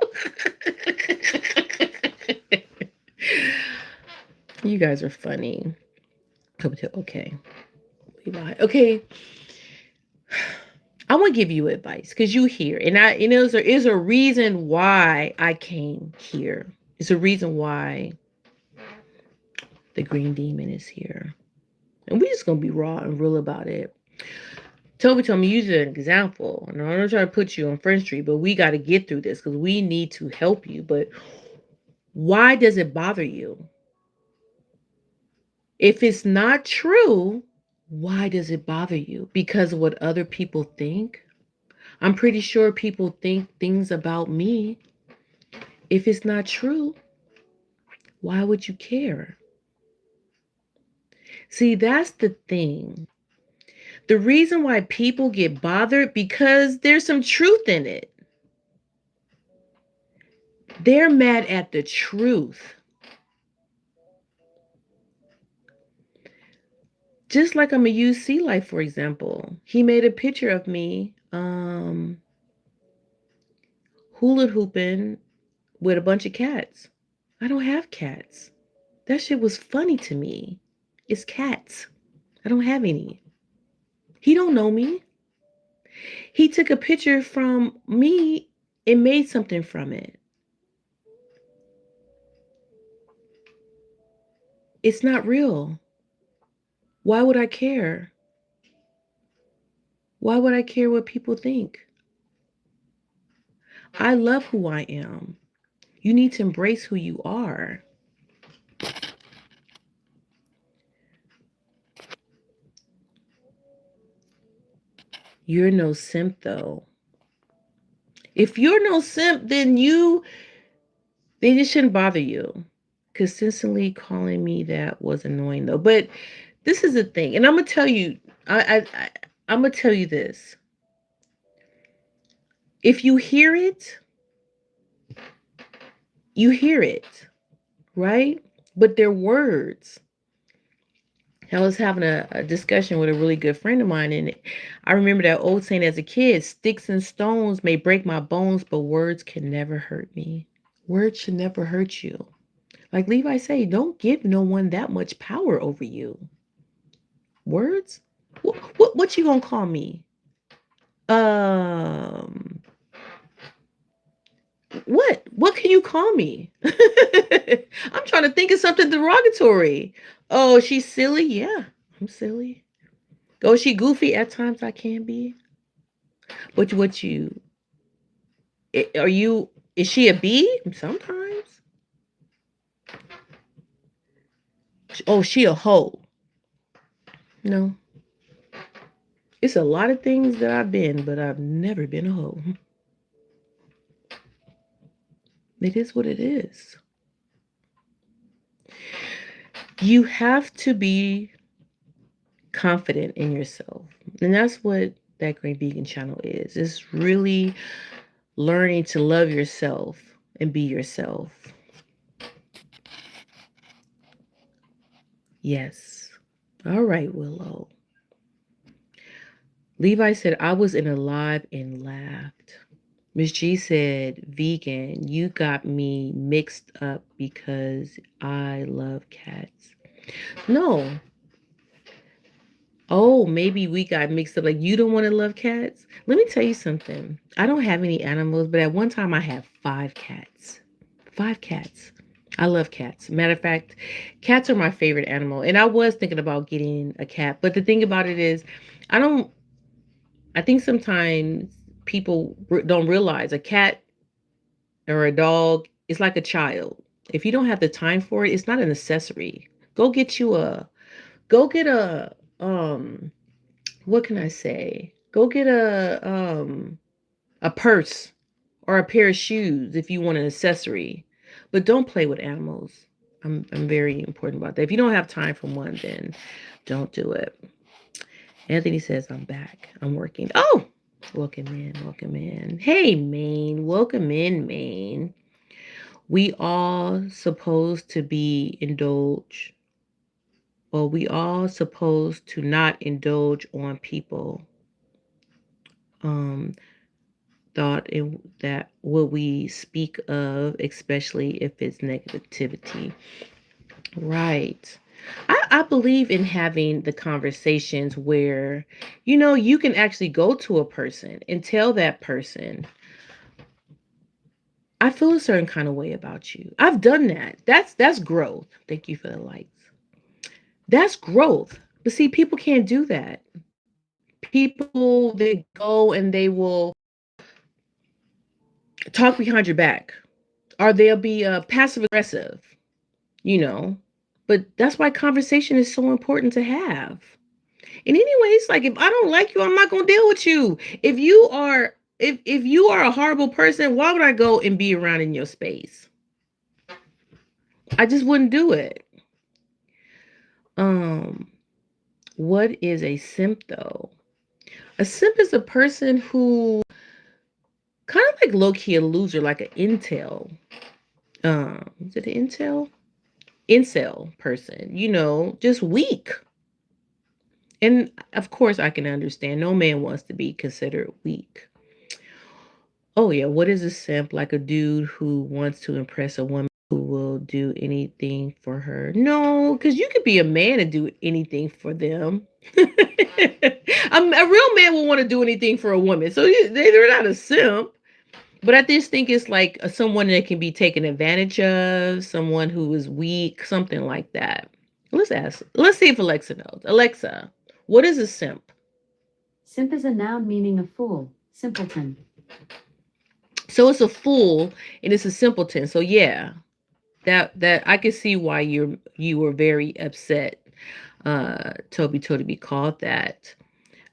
You guys are funny. Okay. Levi. Okay. I want to give you advice because you here, and there is a reason why I came here. It's a reason why the green demon is here, and we're just gonna be raw and real about it. Toby told me use an example, and I'm not trying to put you on Front Street, but we got to get through this because we need to help you. But why does it bother you? If it's not true, why does it bother you? Because of what other people think? I'm pretty sure people think things about me. If it's not true, why would you care? See, that's the thing. The reason why people get bothered because there's some truth in it. They're mad at the truth. Just like I'm gonna use Sea Life, for example. He made a picture of me hula hooping with a bunch of cats. I don't have cats. That shit was funny to me. It's cats. I don't have any. He don't know me. He took a picture from me and made something from it. It's not real. Why would I care? Why would I care what people think? I love who I am. You need to embrace who you are. You're no simp, though. If you're no simp, then it shouldn't bother you. Consistently calling me that was annoying, though. But this is the thing, and I'm gonna tell you, I'm gonna tell you this. If you hear it, right? But they're words. I was having a discussion with a really good friend of mine, and I remember that old saying as a kid: "Sticks and stones may break my bones, but words can never hurt me." Words should never hurt you. Like Levi say, don't give no one that much power over you. Words? What you gonna call me? Um, what can you call me? I'm trying to think of something derogatory. Oh, she's silly. Yeah, I'm silly. Oh, she goofy at times. I can be. What you are you? Is she a bee? Sometimes. Oh, she a hoe. No, it's a lot of things that I've been, but I've never been a hoe. It is what it is. You have to be confident in yourself. And that's what that Great Vegan channel is. It's really learning to love yourself and be yourself. Yes. All right, Willow. Levi said, I was in a live and laughed. Miss G said, vegan, you got me mixed up because I love cats. No. Oh, maybe we got mixed up. Like, you don't want to love cats? Let me tell you something. I don't have any animals, but at one time I had 5 cats. 5 cats. I love cats. Matter of fact, cats are my favorite animal. And I was thinking about getting a cat. But the thing about it is, I don't, I think sometimes people don't realize a cat or a dog is like a child. If you don't have the time for it, it's not an accessory. Go get you a, go get what can I say? Go get a purse or a pair of shoes if you want an accessory. But don't play with animals. I'm very important about that. If you don't have time for one, then don't do it. Anthony says I'm back. I'm working. Oh, welcome in, welcome in. Hey, Maine, welcome in, Maine. We all supposed to be indulge, or we all supposed to not indulge on people. Um, thought in that what we speak of, especially if it's negativity. Right. I believe in having the conversations where, you can actually go to a person and tell that person, I feel a certain kind of way about you. I've done that. That's growth. Thank you for the likes. That's growth. But see, people can't do that. People, they go and they will talk behind your back, or they'll be passive aggressive, you know. But that's why conversation is so important to have. And anyways, like if I don't like you, I'm not gonna deal with you. If you are a horrible person, why would I go and be around in your space? I just wouldn't do it. Um, what is a simp though? A simp is a person who kind of like low key a loser, like an intel. Is it an intel? Incel person, just weak. And of course, I can understand. No man wants to be considered weak. Oh yeah, what is a simp? Like a dude who wants to impress a woman who will do anything for her. No, because you could be a man and do anything for them. A real man will want to do anything for a woman. So they're not a simp. But I just think it's like someone that can be taken advantage of, someone who is weak, something like that. Let's see if Alexa knows. Alexa, what is a simp?
Simp is a noun meaning a fool, simpleton.
So it's a fool and it's a simpleton. So yeah, that I can see why you were very upset. Toby called that.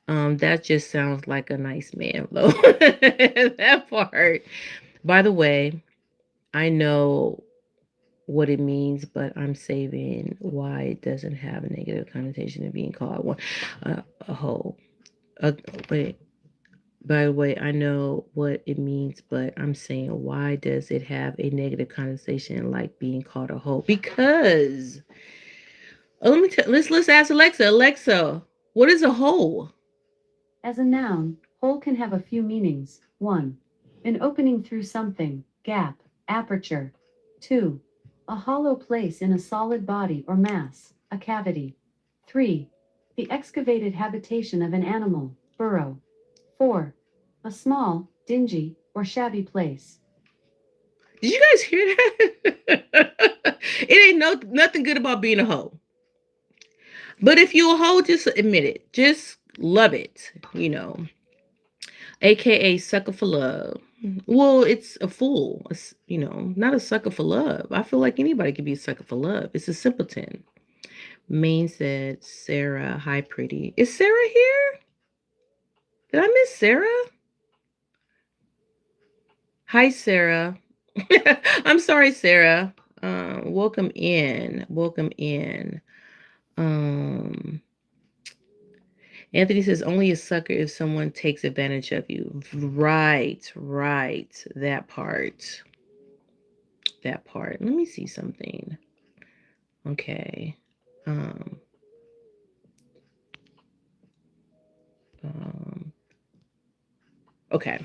That just sounds like a nice man though. That part. By the way, I know what it means, but I'm saving why it doesn't have a negative connotation of being called one a hoe. Wait, by the way, I know what it means, but I'm saying why does it have a negative connotation like being called a hoe? Because let's ask Alexa. Alexa, what is a hoe?
As a noun, hole can have a few meanings. 1. An opening through something, gap, aperture. 2. A hollow place in a solid body or mass, a cavity. 3. The excavated habitation of an animal, burrow. 4. A small, dingy, or shabby place.
Did you guys hear that? It ain't nothing good about being a hoe. But if you a hoe, just admit it. Just love it, AKA sucker for love. Well, it's a fool, not a sucker for love. I feel like anybody can be a sucker for love. It's a simpleton. Maine said, Sarah, hi, pretty. Is Sarah here? Did I miss Sarah? Hi, Sarah. I'm sorry, Sarah. Welcome in. Welcome in. Um, Anthony says only a sucker if someone takes advantage of you. Right, right. That part. That part. Let me see something. Okay. Um, um, okay.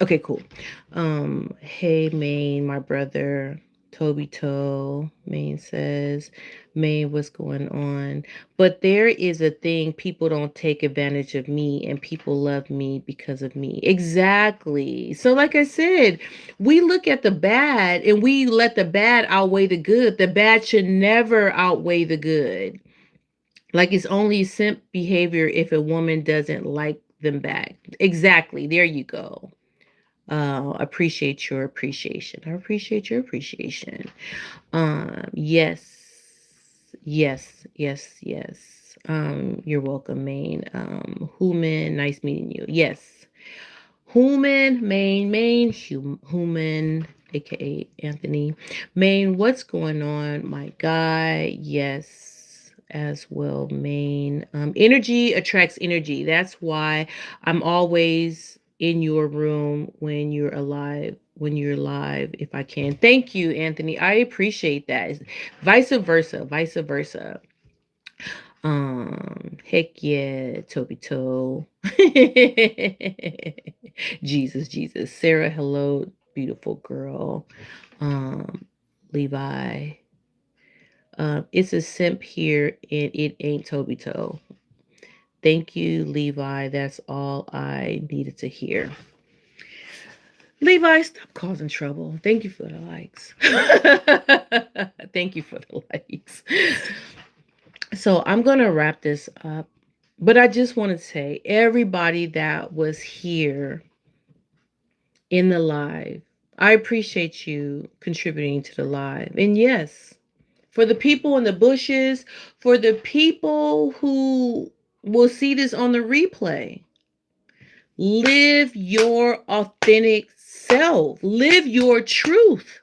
Okay, cool. Hey Maine, my brother, Toby Toe, Maine says, Maine, what's going on? But there is a thing, people don't take advantage of me and people love me because of me. Exactly. So like I said, we look at the bad and we let the bad outweigh the good. The bad should never outweigh the good. Like it's only simp behavior if a woman doesn't like them back. Exactly. There you go. Appreciate your appreciation. I appreciate your appreciation. Yes. You're welcome, Maine. Human, nice meeting you. Yes. Human, Human, aka Anthony. Maine, what's going on, my guy? Yes, as well, Maine. Energy attracts energy. That's why I'm always in your room when you're alive. When you're live, if I can. Thank you, Anthony. I appreciate that. Vice versa, vice versa. Heck yeah, Toby Toe. Jesus. Sarah, hello, beautiful girl. Um, Levi. It's a simp here and it ain't Toby Toe. Thank you, Levi. That's all I needed to hear. Levi, stop causing trouble. Thank you for the likes. Thank you for the likes. So I'm going to wrap this up. But I just want to say, everybody that was here in the live, I appreciate you contributing to the live. And yes, for the people in the bushes, for the people who will see this on the replay, live your authentic self, live your truth.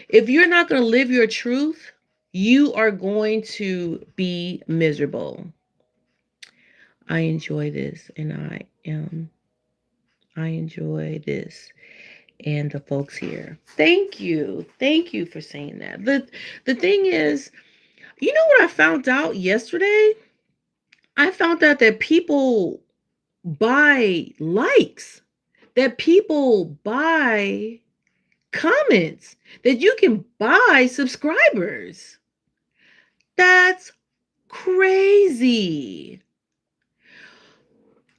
If you're not going to live your truth, you are going to be miserable. I enjoy this and I enjoy this and the folks here. Thank you. Thank you for saying that. The thing is, you know what I found out yesterday? I found out that people buy likes, that people buy comments, that you can buy subscribers. That's crazy.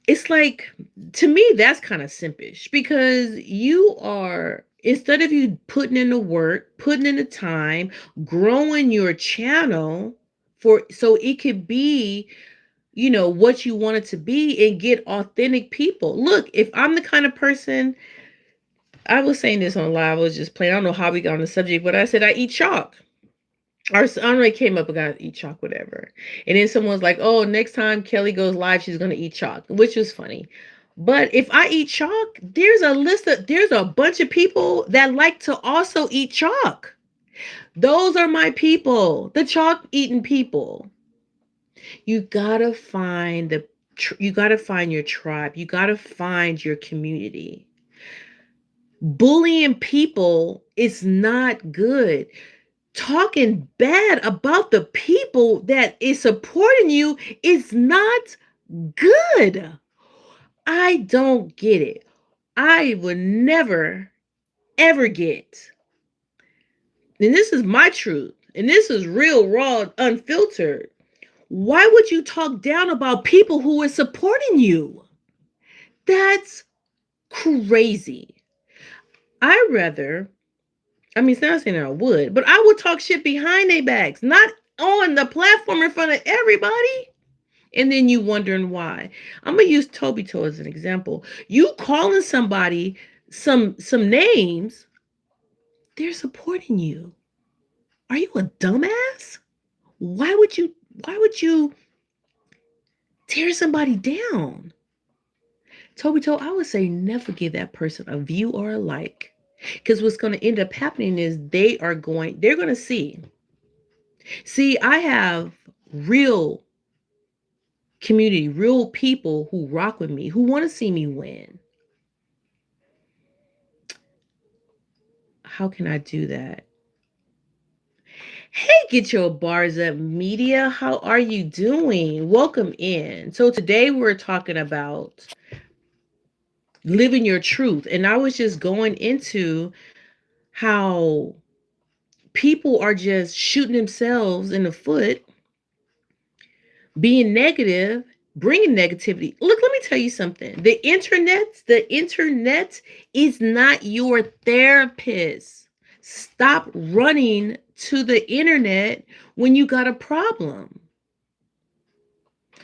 It's like, to me, that's kind of simpish because you are, instead of you putting in the work, putting in the time, growing your channel for so it could be, what you want it to be and get authentic people. Look, if I'm the kind of person, I was saying this on live, I was just playing, I don't know how we got on the subject, but I said I eat chalk. Our Andre came up and got eat chalk, whatever. And then someone's like, oh, next time Kelly goes live, she's gonna eat chalk, which was funny. But if I eat chalk, there's a bunch of people that like to also eat chalk. Those are my people, the chalk eating people. You gotta find you gotta find your tribe. You gotta find your community. Bullying people is not good. Talking bad about the people that is supporting you is not good. I don't get it. I would never, ever get. And this is my truth. And this is real, raw, unfiltered. Why would you talk down about people who are supporting you? That's crazy. I rather, it's not saying I would, but I would talk shit behind their backs, not on the platform in front of everybody. And then you wondering why. I'm gonna use Toby Toe as an example. You calling somebody some names, they're supporting you. Are you a dumbass? Why would you tear somebody down? Toby Toe, I would say never give that person a view or a like. Because what's going to end up happening is they're going to see. See, I have real community, real people who rock with me, who want to see me win. How can I do that? Hey, get your bars up media. How are you doing? Welcome in. So today we're talking about living your truth. And I was just going into how people are just shooting themselves in the foot, being negative, bringing negativity. Look, let me tell you something. The internet is not your therapist. Stop running to the internet when you got a problem.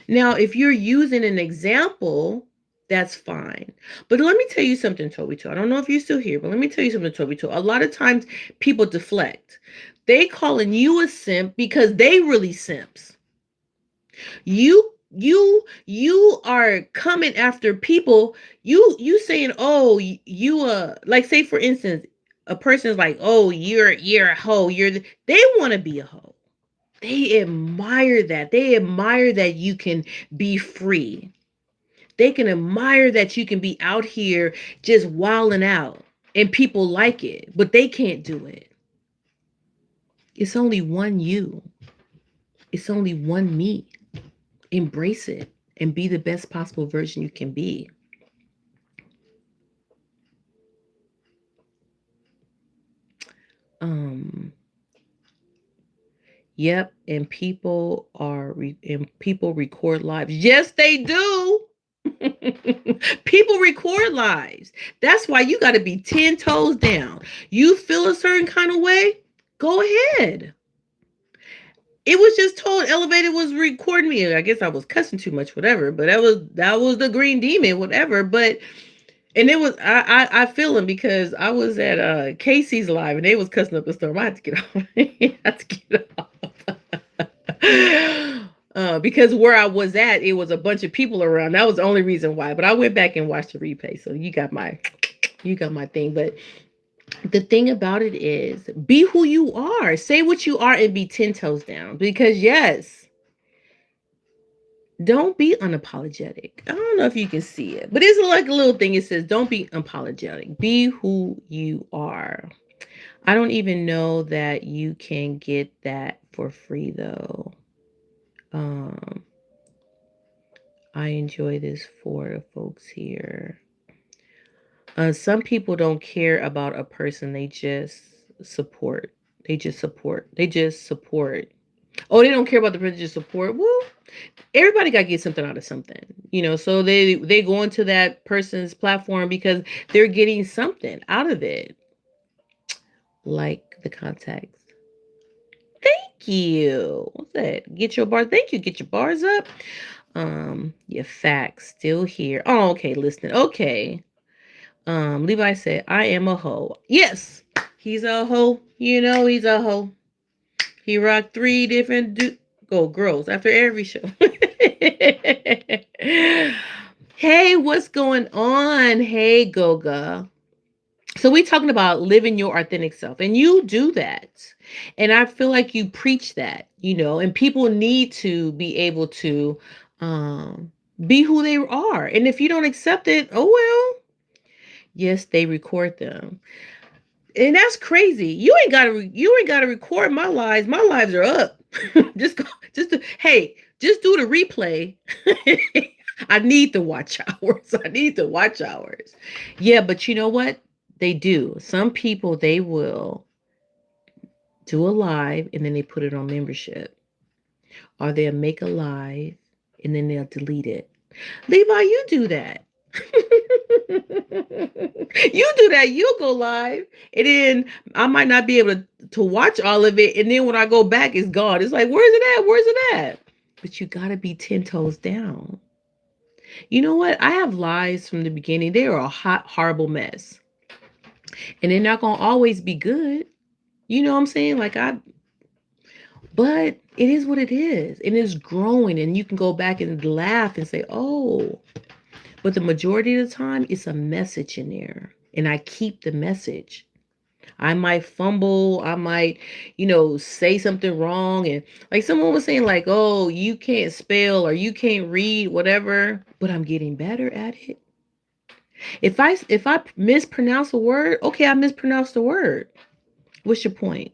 Now, if you're using an example, that's fine. But let me tell you something, Toby Toe. I don't know if you're still here, but let me tell you something, Toby Toe. A lot of times people deflect. They calling you a simp because they really simps. You are coming after people. You saying, oh, you like, say for instance, a person's like, oh, you're a hoe. They want to be a hoe. They admire that. They admire that you can be free. They can admire that you can be out here just wilding out and people like it, but they can't do it. It's only one you. It's only one me. Embrace it and be the best possible version you can be. Um, yep, and people record lives. Yes, they do. People record lives. That's why you got to be 10 toes down. You feel a certain kind of way? Go ahead. It was just told Elevated was recording me. I guess I was cussing too much, whatever. But that was the green demon, whatever. But and it was I feel him because I was at Casey's live and they was cussing up the storm. I had to get off. I had to get off. Because where I was at, it was a bunch of people around. That was the only reason why. But I went back and watched the replay, so you got my thing. But the thing about it is, be who you are. Say what you are and be 10 toes down. Because yes, don't be unapologetic. I don't know if you can see it, but it's like a little thing. It says, don't be unapologetic. Be who you are. I don't even know that you can get that for free though. Um, I enjoy this for the folks here. Some people don't care about a person. They just support. They just support. They just support. Oh, they don't care about the person. Just support. Well, everybody got to get something out of something, so they go into that person's platform because they're getting something out of it, like the contacts. Thank you. What's that? Get your bar. Thank you. Get your bars up. Your facts still here. Oh, okay. Listening. Okay. Levi said, I am a hoe. Yes, he's a hoe. He's a hoe. He rocked 3 different girls after every show. Hey, what's going on? Hey, Goga. So we talking about living your authentic self, and you do that. And I feel like you preach that, and people need to be able to be who they are. And if you don't accept it, oh well. Yes, they record them. And that's crazy. You ain't gotta record my lives. My lives are up. just go, hey, just do the replay. I need the watch hours. I need the watch hours. Yeah, but you know what? They do. Some people, they will do a live and then they put it on membership. Or they'll make a live and then they'll delete it. Levi, you do that. You do that. You'll go live, and then I might not be able to watch all of it. And then when I go back, it's gone. It's like, where's it at? Where's it at? But you got to be 10 toes down. You know what? I have lives from the beginning. They are a hot, horrible mess. And they're not going to always be good. You know what I'm saying? But it is what it is. It is growing. And you can go back and laugh and say, oh, but the majority of the time, it's a message in there. And I keep the message. I might fumble. I might, say something wrong. And like someone was saying, like, oh, you can't spell or you can't read, whatever. But I'm getting better at it. If I mispronounce a word, okay, I mispronounced the word. What's your point?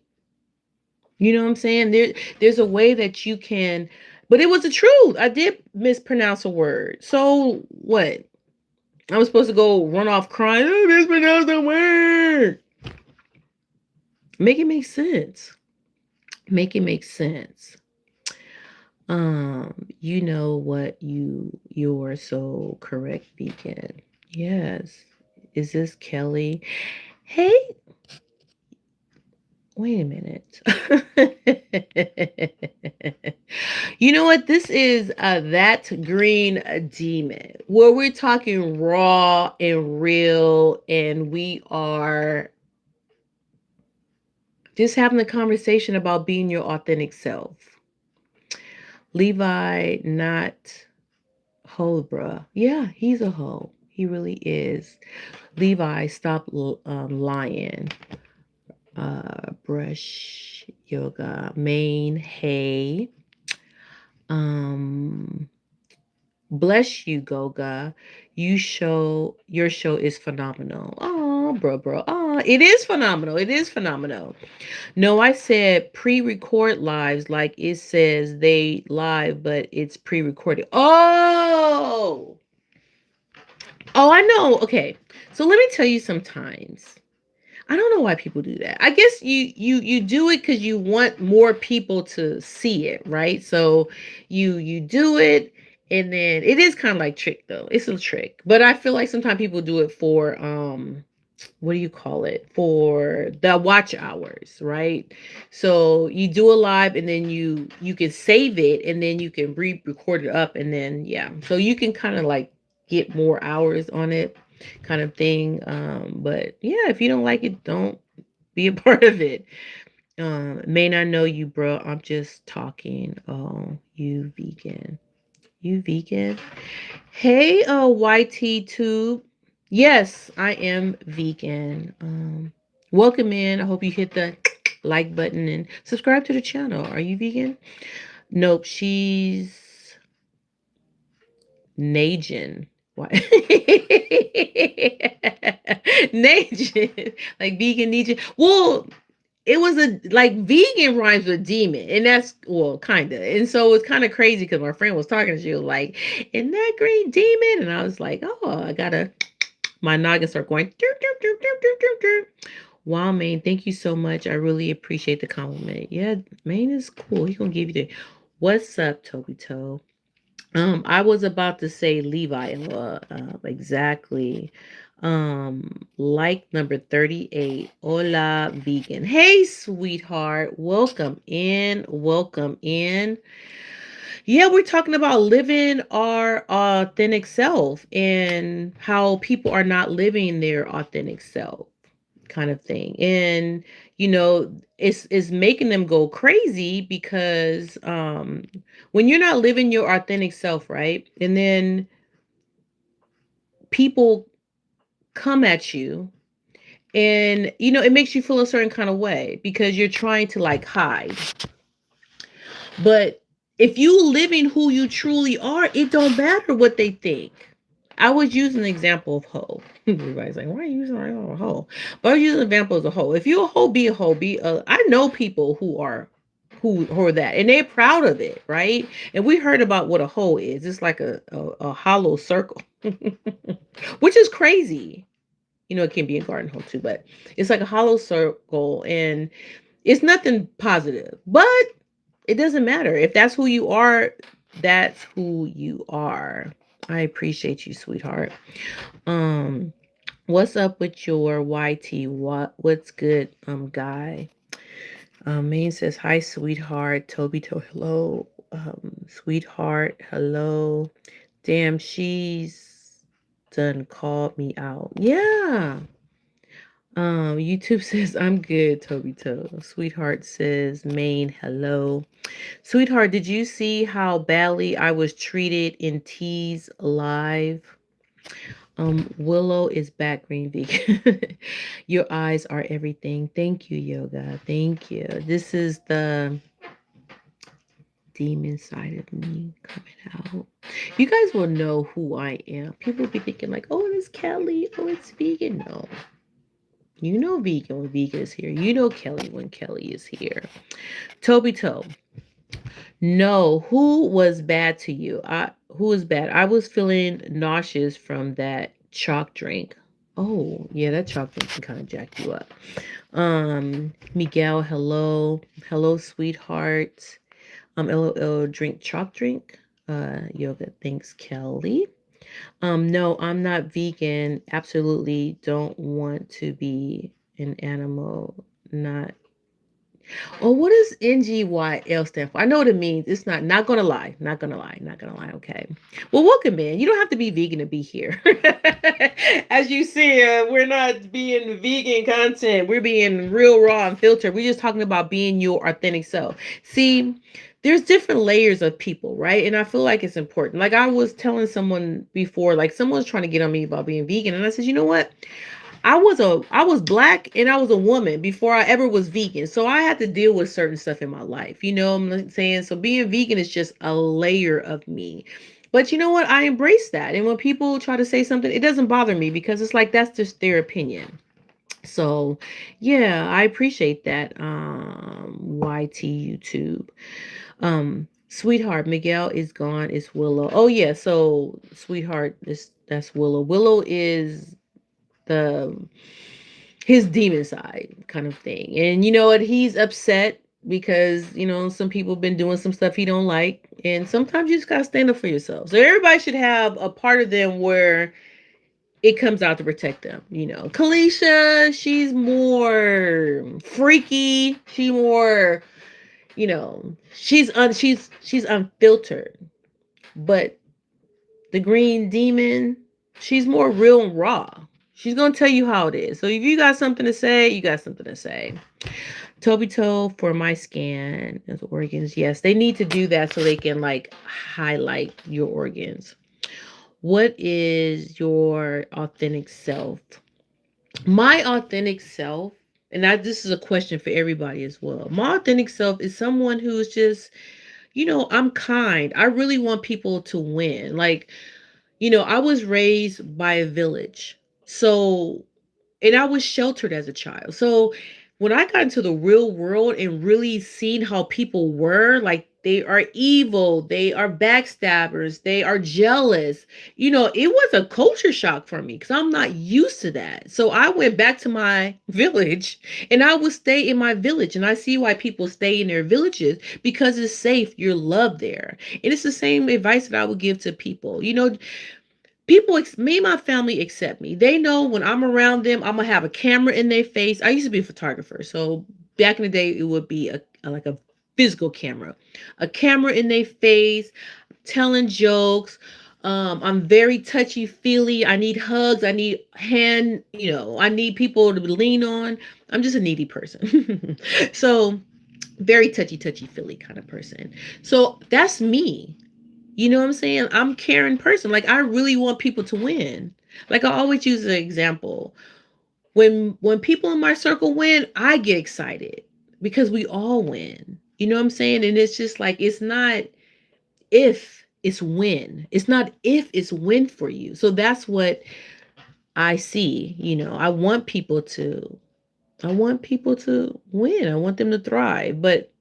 You know what I'm saying? There's a way that you can, but it was the truth. I did mispronounce a word. So what? I was supposed to go run off crying. I mispronounced the word. Make it make sense. Make it make sense. You know what you're so correct, Beacon. Yes. Is this Kelly? Hey, wait a minute. You know what? This is That Green Demon, where we're talking raw and real, and we are just having a conversation about being your authentic self. Levi, not Holbrook. Yeah, he's a hoe. He really is. Levi, stop lying. Brush yoga. Main, hey. Um, Bless you, Goga. Your show is phenomenal. Oh, bro. Oh, It is phenomenal. It is phenomenal. No, I said pre-record lives, like it says they live, but it's pre-recorded. Oh, I know. Okay. So let me tell you sometimes. I don't know why people do that. I guess you do it because you want more people to see it, right? So you do it, and then it is kind of like trick though. It's a trick, but I feel like sometimes people do it for what do you call it, for the watch hours, right? So you do a live, and then you can save it, and then you can re-record it up, and then yeah, so you can kind of like get more hours on it, kind of thing. But yeah, if you don't like it, don't be a part of it. May not know you, bro. I'm just talking. Oh, you vegan. You vegan. Hey, YT Tube. Yes, I am vegan. Welcome in. I hope you hit the like button and subscribe to the channel. Are you vegan? Nope, she's Najin. What? Najin. Like vegan Najin. Well, it was a like vegan rhymes with demon, and that's well kind of, and so it's kind of crazy because my friend was talking, she was like, "Isn't that green demon?" And I was like, "Oh, I gotta." My noggin start going. Doop, doop, doop, doop, doop, doop, doop. Wow, Maine, thank you so much. I really appreciate the compliment. Yeah, Maine is cool. He gonna give you the. What's up, Toby Toe? I was about to say Levi. Exactly. Like number 38. Hola, vegan. Hey, sweetheart. Welcome in. Welcome in. Yeah, we're talking about living our authentic self and how people are not living their authentic self, kind of thing. And it's making them go crazy because when you're not living your authentic self, right? And then people come at you, and it makes you feel a certain kind of way because you're trying to like hide. But if you living who you truly are, it don't matter what they think. I was using an example of hoe. Everybody's like, why are you using a hoe? But I was using an example as a hoe. If you're a hoe, be a hoe. I know people who are that, and they're proud of it, right? And we heard about what a hoe is. It's like a hollow circle, which is crazy. It can be a garden hole too, but it's like a hollow circle, and it's nothing positive. But it doesn't matter. If that's who you are, that's who you are. I appreciate you, sweetheart. Um, what's up with your YT? What's good, guy? Maine says, hi, sweetheart. Toby to hello. Sweetheart, hello. Damn, she's done called me out. Yeah. YouTube says, I'm good, Toby Toe. Sweetheart says, Maine, hello. Sweetheart, did you see how badly I was treated in T's live? Willow is back, green vegan. Your eyes are everything. Thank you, yoga. Thank you. This is the demon side of me coming out. You guys will know who I am. People be thinking like, oh, it's Kelly. Oh, it's vegan. No. You know vegan when vegan is here. You know Kelly when Kelly is here. Toby Toe. No, who was bad to you? Who was bad? I was feeling nauseous from that chalk drink. Oh, yeah, that chalk drink can kind of jack you up. Miguel, hello. Hello, sweetheart. LOL, drink chalk drink. Yoga, thanks, Kelly. No, I'm not vegan. Absolutely don't want to be an animal. Not. Oh, what does NGYL stand for? I know what it means. It's not gonna lie. Not gonna lie. Not gonna lie. Okay. Well, welcome in. You don't have to be vegan to be here. As you see, we're not being vegan content. We're being real raw and filtered. We're just talking about being your authentic self. See, there's different layers of people, right? And I feel like it's important. Like I was telling someone before, like someone's trying to get on me about being vegan, and I said, you know what? I was black and I was a woman before I ever was vegan. So I had to deal with certain stuff in my life. You know what I'm saying? So being vegan is just a layer of me. But you know what? I embrace that. And when people try to say something, it doesn't bother me because it's like that's just their opinion. So, yeah, I appreciate that. YT YouTube. Sweetheart, Miguel is gone. It's Willow. Oh yeah, so Sweetheart is that's Willow. Willow is the his demon side kind of thing. And you know what? He's upset because, some people been doing some stuff he don't like. And sometimes you just gotta stand up for yourself. So everybody should have a part of them where it comes out to protect them. Kalisha, she's more freaky. She more, she's unfiltered. But the green demon, she's more real and raw. She's gonna tell you how it is. So if you got something to say, you got something to say. Toby Toe for my scan as organs. Yes, they need to do that so they can like highlight your organs. What is your authentic self? My authentic self, and this is a question for everybody as well. My authentic self is someone who's just, I'm kind. I really want people to win. Like, I was raised by a village. So, and I was sheltered as a child. So, when I got into the real world and really seen how people were, like they are evil, they are backstabbers, they are jealous, it was a culture shock for me because I'm not used to that. So I went back to my village and I would stay in my village. And I see why people stay in their villages because it's safe, you're loved there. And it's the same advice that I would give to people. People, me and my family accept me. They know when I'm around them, I'm gonna have a camera in their face. I used to be a photographer, so back in the day, it would be like a physical camera, a camera in their face, telling jokes. I'm very touchy feely. I need hugs. I need I need people to lean on. I'm just a needy person. So very touchy feely kind of person. So that's me. You know what I'm saying? I'm a caring person. Like I really want people to win. Like I always use an example. When people in my circle win, I get excited because we all win. You know what I'm saying? And it's just like it's not if, it's when. It's not if, it's when for you. So that's what I see. I want people to win. I want them to thrive. But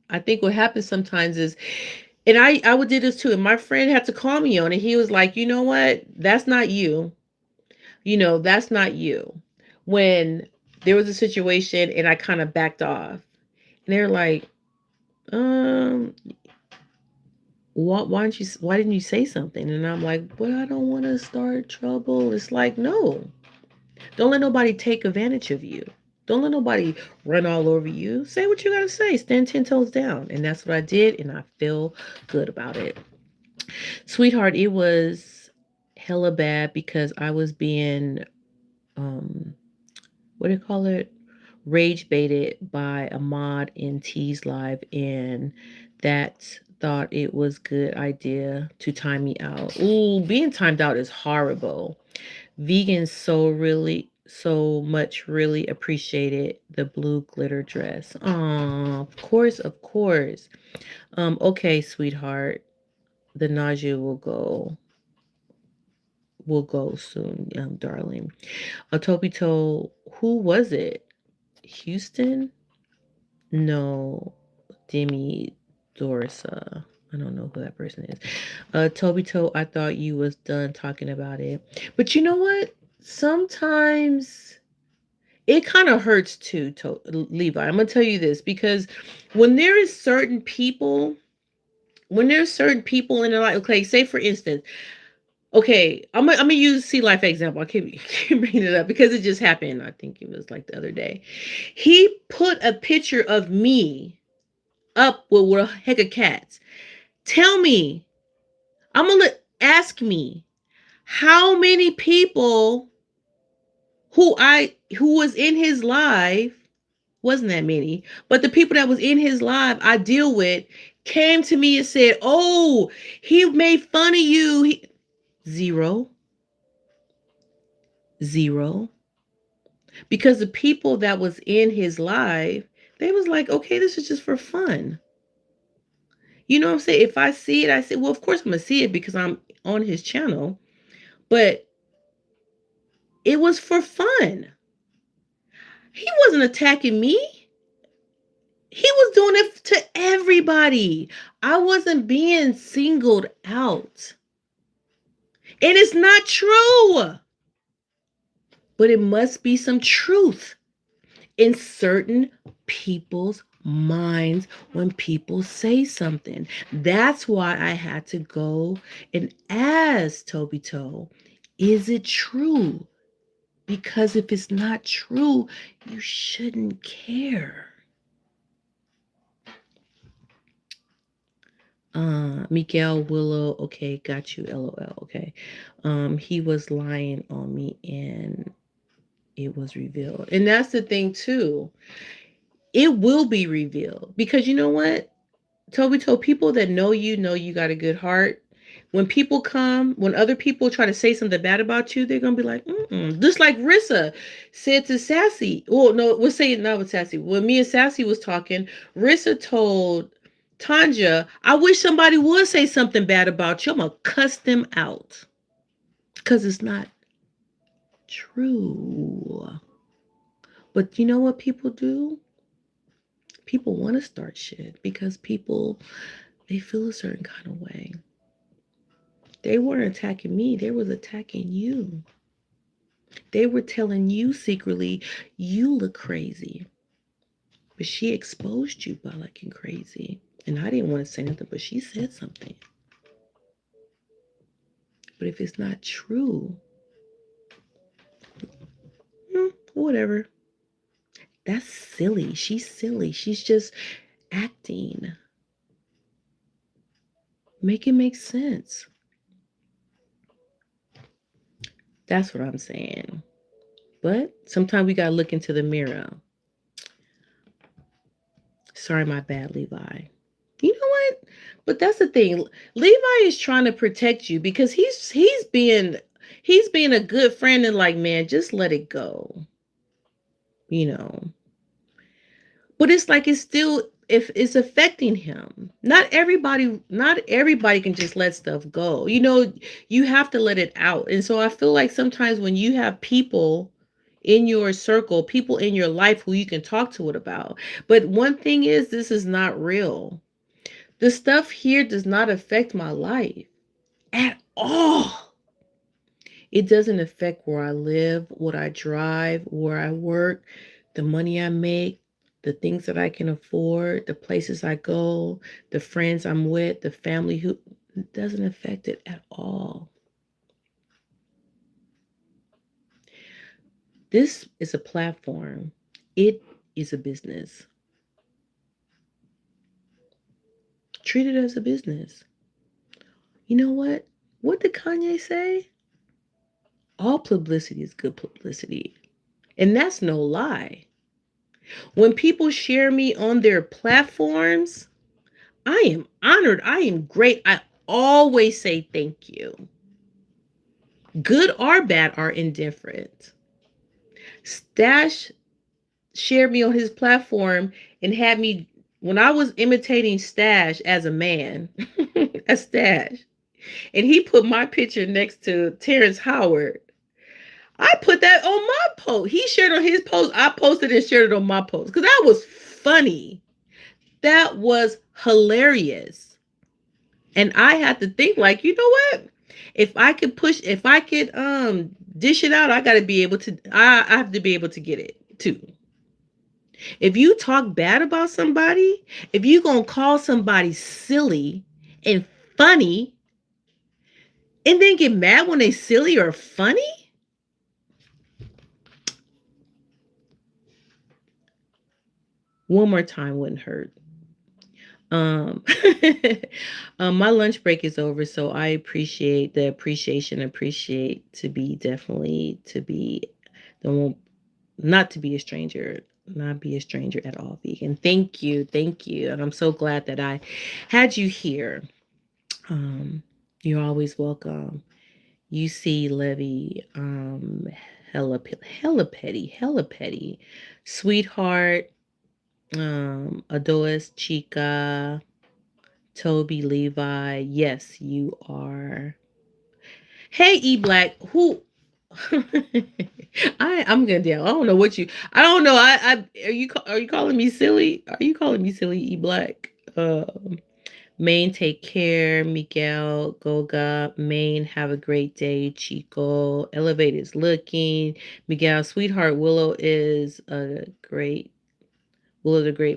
I think what happens sometimes is, and I would do this too. And my friend had to call me on it. He was like, you know what? That's not you. That's not you. When there was a situation and I kind of backed off. And they're like, um, why didn't you say something? And I'm like, but I don't want to start trouble. It's like, no, don't let nobody take advantage of you. Don't let nobody run all over you. Say what you got to say. Stand 10 toes down. And that's what I did. And I feel good about it. Sweetheart, it was hella bad because I was being, um, what do you call it? Rage baited by a mod in T's live, and that thought it was good idea to time me out. Ooh, being timed out is horrible. Vegans so much really appreciated the blue glitter dress. Oh, of course, of course. Okay, sweetheart. The nausea will go soon, darling. Otopito, who was it? Houston? No, Demi Dorsa. I don't know who that person is. Tobito, I thought you was done talking about it. But you know what? Sometimes it kind of hurts too, Levi. I'm gonna tell you this because when there is certain people, when there's certain people in their life, okay, say for instance, okay, I'm gonna use Sea Life example. I keep bringing it up because it just happened. I think it was like the other day. He put a picture of me up with a heck of cats. Tell me, ask me how many people who was in his life, wasn't that many, but the people that was in his life I deal with came to me and said, "Oh, he made fun of you." Zero, zero. Because the people that was in his life, they was like, okay, this is just for fun. You know what I'm saying? If I see it, I say, well, of course I'm gonna see it because I'm on his channel. But it was for fun. He wasn't attacking me. He was doing it to everybody. I wasn't being singled out. And it's not true. But it must be some truth in certain people's minds when people say something. That's why I had to go and ask Toby Toe, is it true? Because if it's not true, you shouldn't care. Miguel Willow, okay, got you, LOL, okay. He was lying on me and it was revealed. And that's the thing too. It will be revealed because you know what? Toby told people that know you got a good heart. When people come, when other people try to say something bad about you, they're gonna be like, mm-mm. Just like Rissa said to Sassy. Well, no, we'll say it not with Sassy. When me and Sassy was talking, Rissa told Tanja, I wish somebody would say something bad about you. I'm gonna cuss them out. Because it's not true. But you know what people do? People want to start shit because people they feel a certain kind of way. They weren't attacking me, they was attacking you. They were telling you secretly you look crazy. But she exposed you by looking crazy. And I didn't want to say nothing, but she said something. But if it's not true, whatever. That's silly. She's silly. She's just acting. Make it make sense. That's what I'm saying. But sometimes we gotta look into the mirror. Sorry, my bad, Levi. You know what? But that's the thing. Levi is trying to protect you because he's being a good friend and like, man, just let it go. You know. But it's like it's still if it's affecting him. Not everybody can just let stuff go. You know, you have to let it out. And so I feel like sometimes when you have people in your circle, people in your life who you can talk to it about. But one thing is this is not real. The stuff here does not affect my life at all. It doesn't affect where I live, what I drive, where I work, the money I make, the things that I can afford, the places I go, the friends I'm with, the family who it doesn't affect it at all. This is a platform. It is a business. Treat it as a business. You know what? What did Kanye say? All publicity is good publicity. And that's no lie. When people share me on their platforms, I am honored. I am great. I always say thank you. Good or bad or indifferent. Stash shared me on his platform and had me, when I was imitating Stash as a man, a Stash, and he put my picture next to Terrence Howard. I put that on my post. He shared on his post. I posted and shared it on my post because that was funny. That was hilarious. And I had to think like, you know what? If I could dish it out, I gotta be able to I have to be able to get it too. If you talk bad about somebody, if you gonna call somebody silly and funny, and then get mad when they silly or funny, one more time wouldn't hurt. Um, my lunch break is over, so I appreciate the appreciation. Appreciate to be definitely to be the one, not to be a stranger, not be a stranger at all. Vegan. Thank you, and I'm so glad that I had you here. Um, you're always welcome. You see Levy, hella petty, sweetheart, Adois, Chica, Toby, Levi. Yes, you are. Hey, E Black, who? I'm gonna down. I don't know what you. I don't know. Are you calling me silly? Are you calling me silly? E Black. Maine, take care. Miguel, Goga. Maine, have a great day. Chico, Elevate is looking. Miguel, sweetheart. Will is a great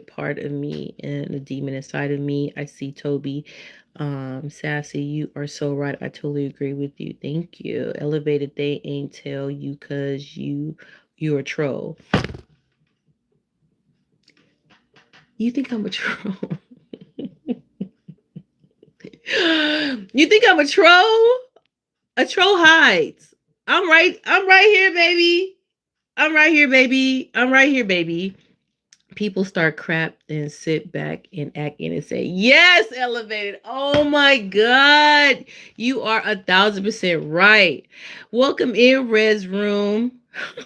part of me and a demon inside of me. I see Toby. Sassy, you are so right. I totally agree with you. Thank you. Elevated, they ain't tell you cause you're a troll. You think I'm a troll? You think I'm a troll? A troll hides. I'm right here, baby. I'm right here, baby. I'm right here, baby. People start crap and sit back and act in and say, yes, elevated. Oh my God. You are 1,000% right. Welcome in, Red's room.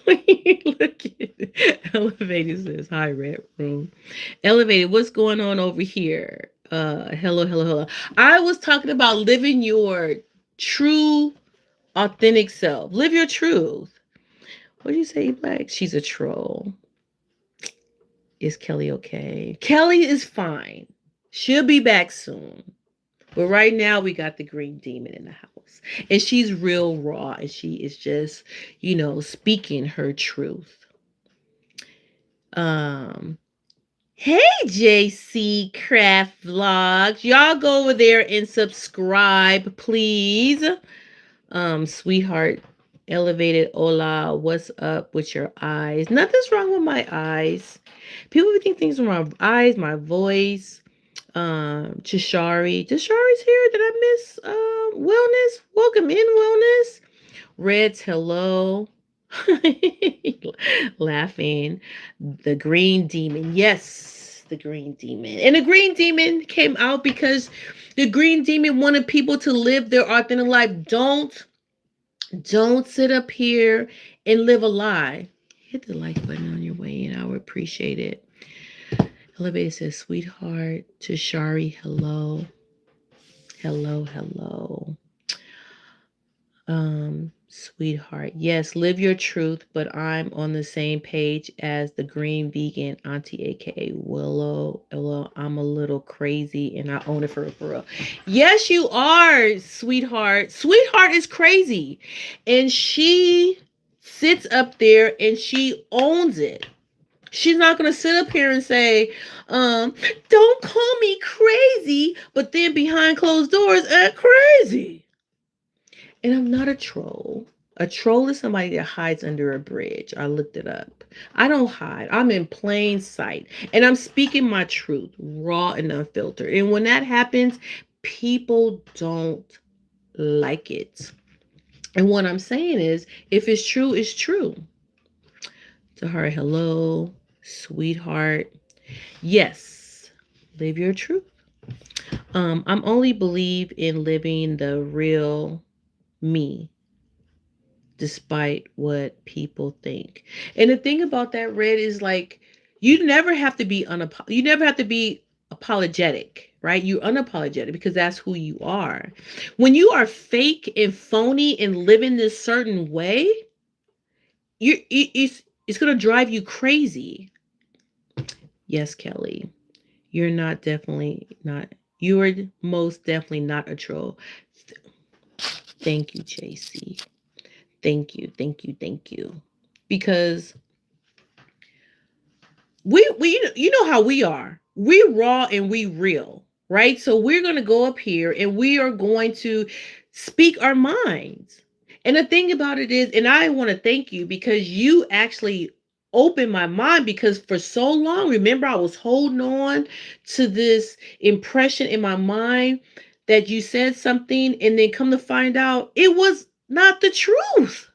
Look at it. Elevated says, hi, Red room. Elevated, what's going on over here? Hello. I was talking about living your true, authentic self. Live your truth. What do you say, Black? She's a troll. Is Kelly okay? Kelly is fine. She'll be back soon. But right now we got the green demon in the house. And she's real raw and she is just, speaking her truth. Um Hey JC Craft Vlogs. Y'all go over there and subscribe, please. Sweetheart, elevated hola. What's up with your eyes? Nothing's wrong with my eyes. People think things are my eyes, my voice. Chishari's here. Did I miss Wellness? Welcome in, Wellness. Reds, hello. Laughing. The green demon. Yes, the green demon. And the green demon came out because the green demon wanted people to live their authentic life. Don't sit up here and live a lie. Hit the like button on your way in. I would appreciate it. Elevator says, sweetheart. To Shari, hello. Hello. Sweetheart. Yes, live your truth, but I'm on the same page as the green vegan auntie, aka Willow. Willow, I'm a little crazy and I own it for real. Yes, you are, sweetheart. Sweetheart is crazy. And she sits up there and she owns it. She's not going to sit up here and say, don't call me crazy, but then behind closed doors, act crazy. And I'm not a troll. A troll is somebody that hides under a bridge. I looked it up. I don't hide. I'm in plain sight. And I'm speaking my truth, raw and unfiltered. And when that happens, people don't like it. And what I'm saying is, if it's true, it's true. To her, hello, sweetheart. Yes, live your truth. I'm only believe in living the real me despite what people think. And the thing about that, Red, is like you never have to be apologetic, right? You're unapologetic because that's who you are. When you are fake and phony and living this certain way, it's going to drive you crazy. Yes, Kelly. You are most definitely not a troll. Thank you, JC. Thank you. Because we you know how we are. We raw and we real, right? So we're going to go up here and we are going to speak our minds. And the thing about it is, and I want to thank you because you actually opened my mind, because for so long, remember, I was holding on to this impression in my mind that you said something and then come to find out it was not the truth.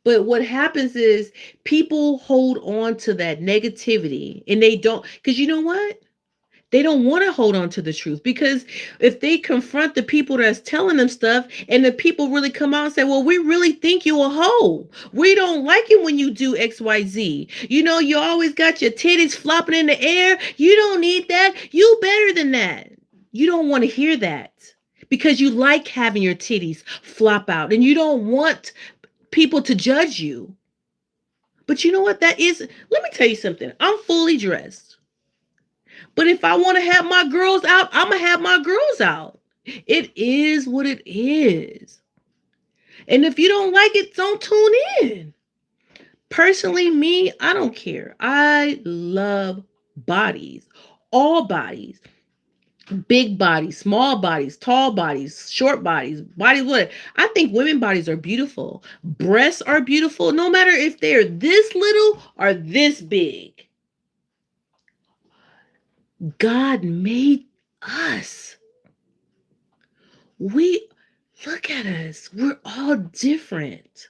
But what happens is people hold on to that negativity and they don't, because you know what? They don't want to hold on to the truth, because if they confront the people that's telling them stuff and the people really come out and say, well, we really think you a hoe. We don't like it when you do XYZ. You always got your titties flopping in the air. You don't need that. You better than that. You don't want to hear that because you like having your titties flop out and you don't want people to judge you. But you know what that is? Let me tell you something. I'm fully dressed. But if I want to have my girls out, I'm going to have my girls out. It is what it is. And if you don't like it, don't tune in. Personally, me, I don't care. I love bodies, all bodies, big bodies, small bodies, tall bodies, short bodies, bodies, what? I think women bodies are beautiful. Breasts are beautiful, no matter if they're this little or this big. God made us. We look at us. We're all different.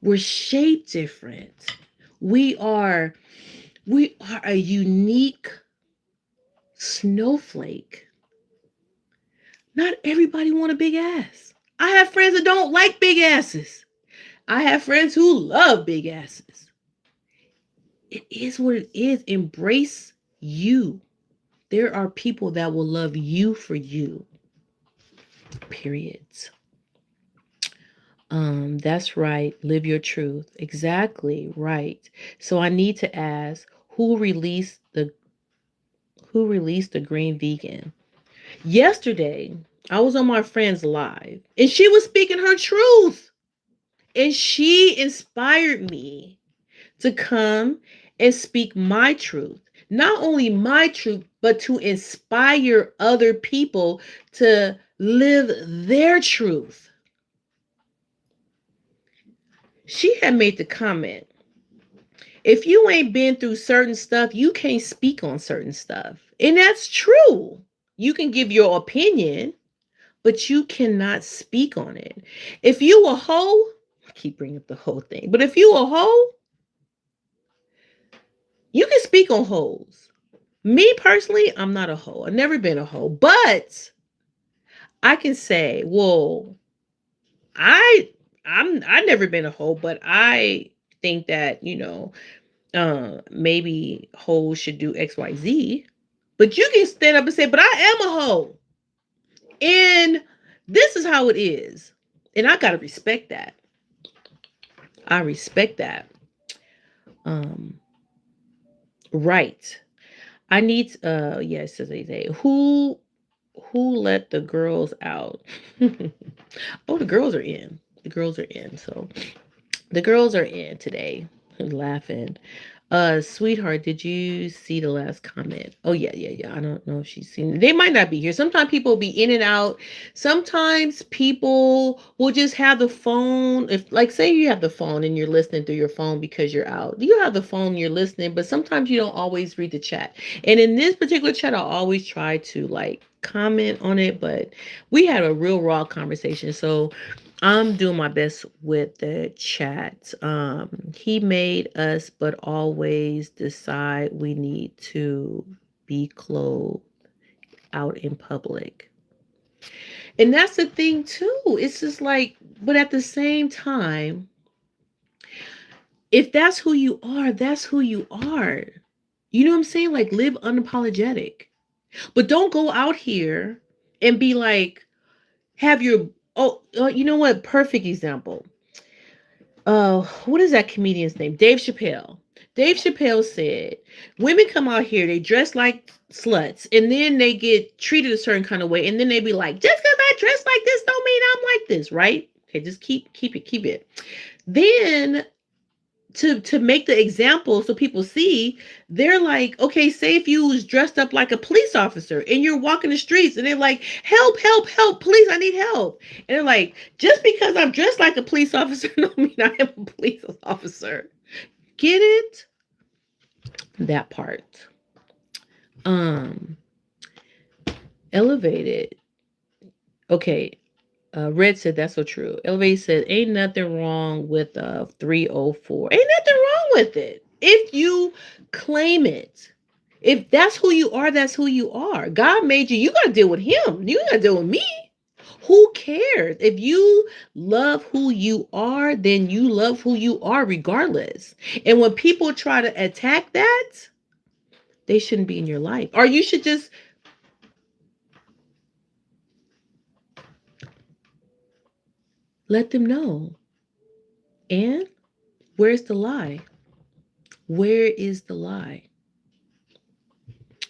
We're shaped different. We are we are a unique snowflake. Not everybody want a big ass. I have friends that don't like big asses. I have friends who love big asses. It is what it is. Embrace you. There are people that will love you for you. Periods. That's right. Live your truth. Exactly right. So I need to ask who released the green vegan? Yesterday, I was on my friend's live and she was speaking her truth. And she inspired me to come and speak my truth. Not only my truth, but to inspire other people to live their truth. She had made the comment, if you ain't been through certain stuff, you can't speak on certain stuff. And that's true. You can give your opinion, but you cannot speak on it. If you a hoe, I keep bringing up the whole thing, but if you a hoe, you can speak on hoes. Me personally, I'm not a hoe. I've never been a hoe, but I can say, well, I I've never been a hoe, but I think that, maybe hoes should do XYZ. But you can stand up and say, but I am a hoe. And this is how it is. And I gotta respect that. I respect that. Um, right. I need yes, it says they who let the girls out? Oh, the girls are in. The girls are in. So the girls are in today. Laughing. Sweetheart, did you see the last comment? Oh yeah, yeah, yeah. I don't know if she's seen it. They might not be here. Sometimes people will be in and out. Sometimes people will just have the phone. If like say you have the phone and you're listening through your phone because you're out. You have the phone, you're listening, but sometimes you don't always read the chat. And in this particular chat, I always try to like comment on it, but we had a real raw conversation. So I'm doing my best with the chat. He made us, but always decide we need to be clothed out in public. And that's the thing too. It's just like, but at the same time, if that's who you are, that's who you are. You know what I'm saying? Like live unapologetic. But don't go out here and be like, have your you know what? Perfect example. What is that comedian's name? Dave Chappelle. Dave Chappelle said, women come out here, they dress like sluts, and then they get treated a certain kind of way, and then they be like, just because I dress like this don't mean I'm like this, right? Okay, just keep it. Then to make the example so people see, they're like, okay, say if you was dressed up like a police officer and you're walking the streets and they're like, help, help, help, police, I need help. And they're like, just because I'm dressed like a police officer don't mean I am a police officer. Get it? That part. Um, Elevated. Okay, Red said that's so true. Elevate said, ain't nothing wrong with 304. Ain't nothing wrong with it. If you claim it. If that's who you are, that's who you are. God made you. You got to deal with him. You got to deal with me. Who cares? If you love who you are, then you love who you are regardless. And when people try to attack that, they shouldn't be in your life. Or you should just let them know. And where's the lie? Where is the lie?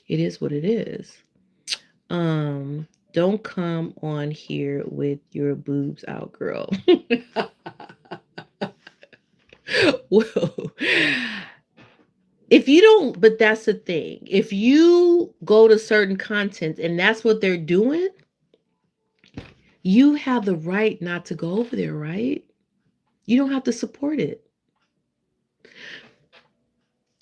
It is what it is. Don't come on here with your boobs out, girl. Well, if you don't, but that's the thing. If you go to certain content and that's what they're doing, you have the right not to go over there, right? You don't have to support it.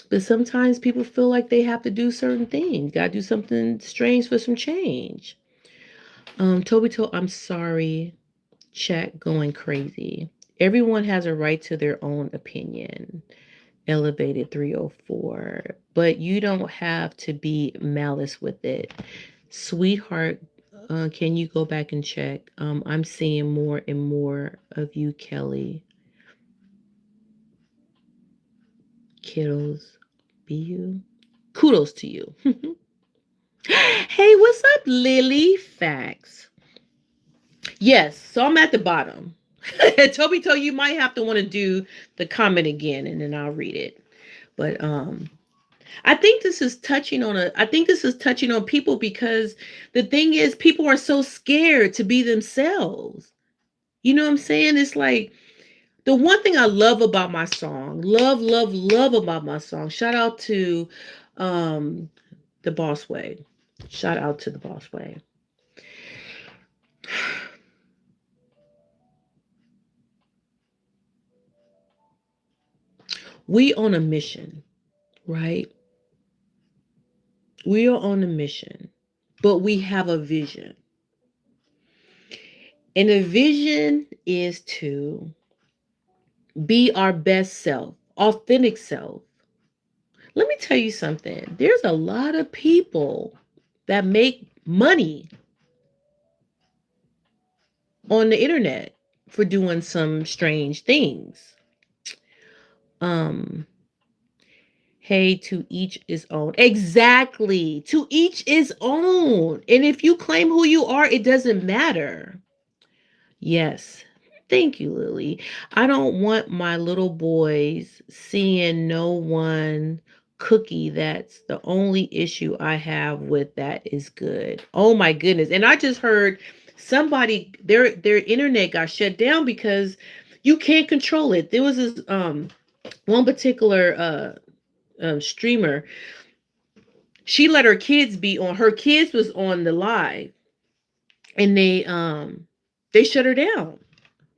But sometimes people feel like they have to do certain things. Gotta do something strange for some change. Toby told, I'm sorry, chat going crazy. Everyone has a right to their own opinion. Elevated 304. But you don't have to be malice with it. Sweetheart, can you go back and check? I'm seeing more and more of you, Kelly. Kiddos, be you. Kudos to you. Hey, what's up, Lily? Facts. Yes, so I'm at the bottom. Toby told you might have to want to do the comment again and then I'll read it. But I think this is touching on people because the thing is people are so scared to be themselves. You know what I'm saying? It's like the one thing I love about my song, love about my song. Shout out to um the Boss Way. Shout out to the Boss Way. We on a mission, right? We are on a mission, but we have a vision. And the vision is to be our best self, authentic self. Let me tell you something. There's a lot of people that make money on the internet for doing some strange things. Um, hey, to each his own. Exactly. To each his own. And if you claim who you are, it doesn't matter. Yes. Thank you, Lily. I don't want my little boys seeing no one cookie. That's the only issue I have with that is good. Oh my goodness. And I just heard somebody their internet got shut down because you can't control it. There was this one particular streamer. She let her kids be on. Her kids was on the live and they shut her down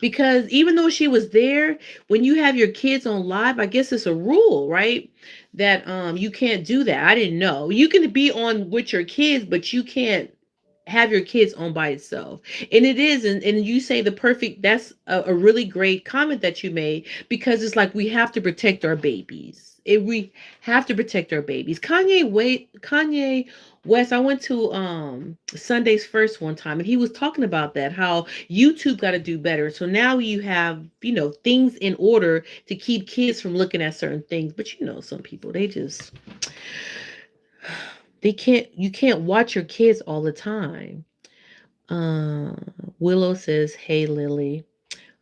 because even though she was there, when you have your kids on live, I guess it's a rule, right? That you can't do that. I didn't know. You can be on with your kids, but you can't have your kids on by itself. And it is, and you say the perfect, that's a really great comment that you made because it's like we have to protect our babies. We have to protect our babies. Kanye West, I went to Sunday's First one time and he was talking about that, how YouTube got to do better. So now you have, things in order to keep kids from looking at certain things. But some people, you can't watch your kids all the time. Uh, Willow says, "Hey Lily,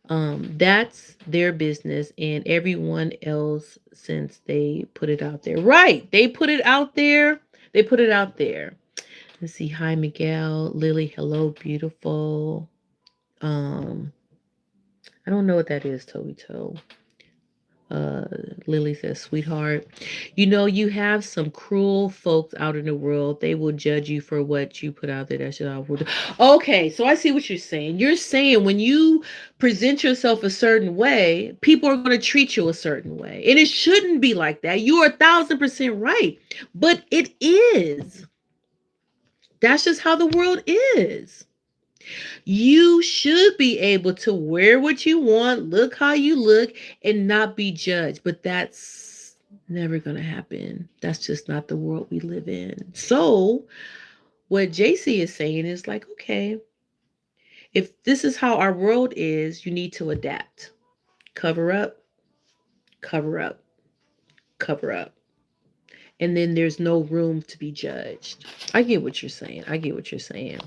that's their business, and everyone else since they put it out there. Right? They put it out there. They put it out there. Let's see. Hi Miguel, Lily. Hello, beautiful. Um, I don't know what that is, Toby Toe. Uh, Lily says, sweetheart, you have some cruel folks out in the world. They will judge you for what you put out there. That's what I would. Okay, so I see what you're saying. You're saying when you present yourself a certain way, people are going to treat you a certain way. And it shouldn't be like that. You are 1,000% right. But it is. That's just how the world is. You should be able to wear what you want, look how you look, and not be judged. But that's never going to happen. That's just not the world we live in. So, what JC is saying is like, okay, if this is how our world is, you need to adapt. Cover up, cover up, cover up. And then there's no room to be judged. I get what you're saying. I get what you're saying.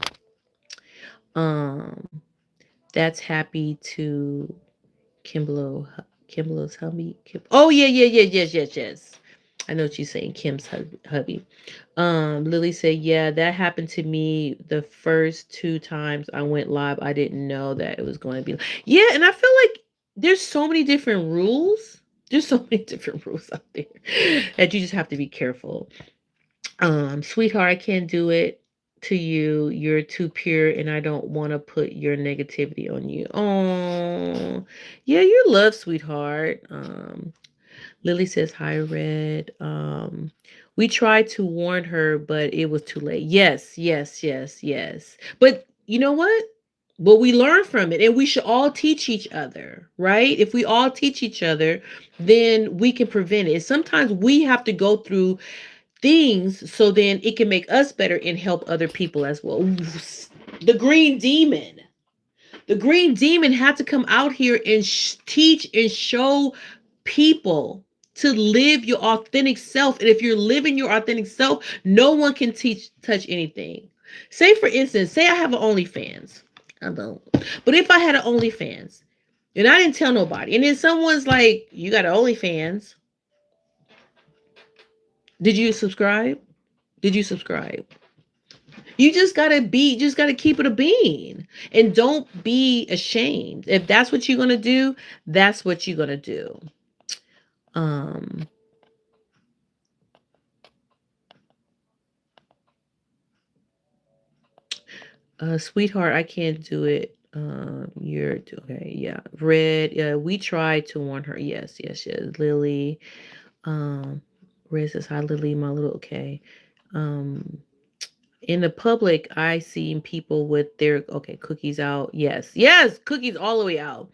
Um, that's happy to Kimblow. Kimberly's hubby. Oh yeah, yeah, yeah, yes, yes, yes. I know what you're saying. Kim's hubby. Lily said, yeah, that happened to me the first two times I went live. I didn't know that it was going to be. Yeah, and I feel like there's so many different rules. There's so many different rules out there that you just have to be careful. Sweetheart, I can't do it to you. You're too pure, and I don't want to put your negativity on you. Oh, yeah, you're loved, sweetheart. Lily says, hi, Red. We tried to warn her, but it was too late. Yes, yes, yes, yes. But you know what? But we learn from it, and we should all teach each other, right? If we all teach each other, then we can prevent it. Sometimes we have to go through things so then it can make us better and help other people as well. The green demon. The green demon had to come out here and teach and show people to live your authentic self. And if you're living your authentic self, no one can touch anything. Say, for instance, say I have an OnlyFans. I don't. But if I had an OnlyFans and I didn't tell nobody, and then someone's like, you got an OnlyFans. Did you subscribe? Did you subscribe? Just gotta keep it a bean. And don't be ashamed. If that's what you're gonna do, that's what you're gonna do. Um Sweetheart, I can't do it. You're okay, yeah. Red, we tried to warn her. Yes, yes, yes. Lily. Um Red says, hi Lily, my little okay. Um in the public, I seen people with their cookies out. Yes, yes, cookies all the way out.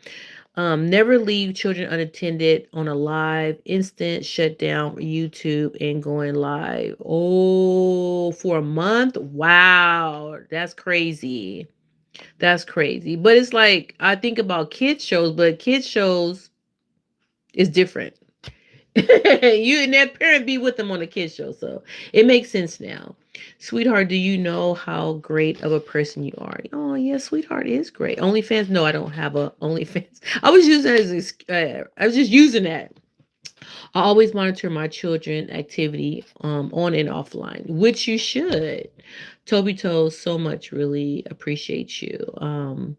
Never leave children unattended on a live. Instant shutdown for YouTube and going live. Oh, for a month? Wow, that's crazy. That's crazy. But it's like I think about kids shows, but kids shows is different. You and that parent be with them on the kids show, so it makes sense now. Sweetheart, do you know how great of a person you are? Oh yeah, sweetheart is great. OnlyFans? No, I don't have a OnlyFans. I was using it as I was just using that. I always monitor my children activity on and offline, which you should. Toby Toes, so much, really appreciate you.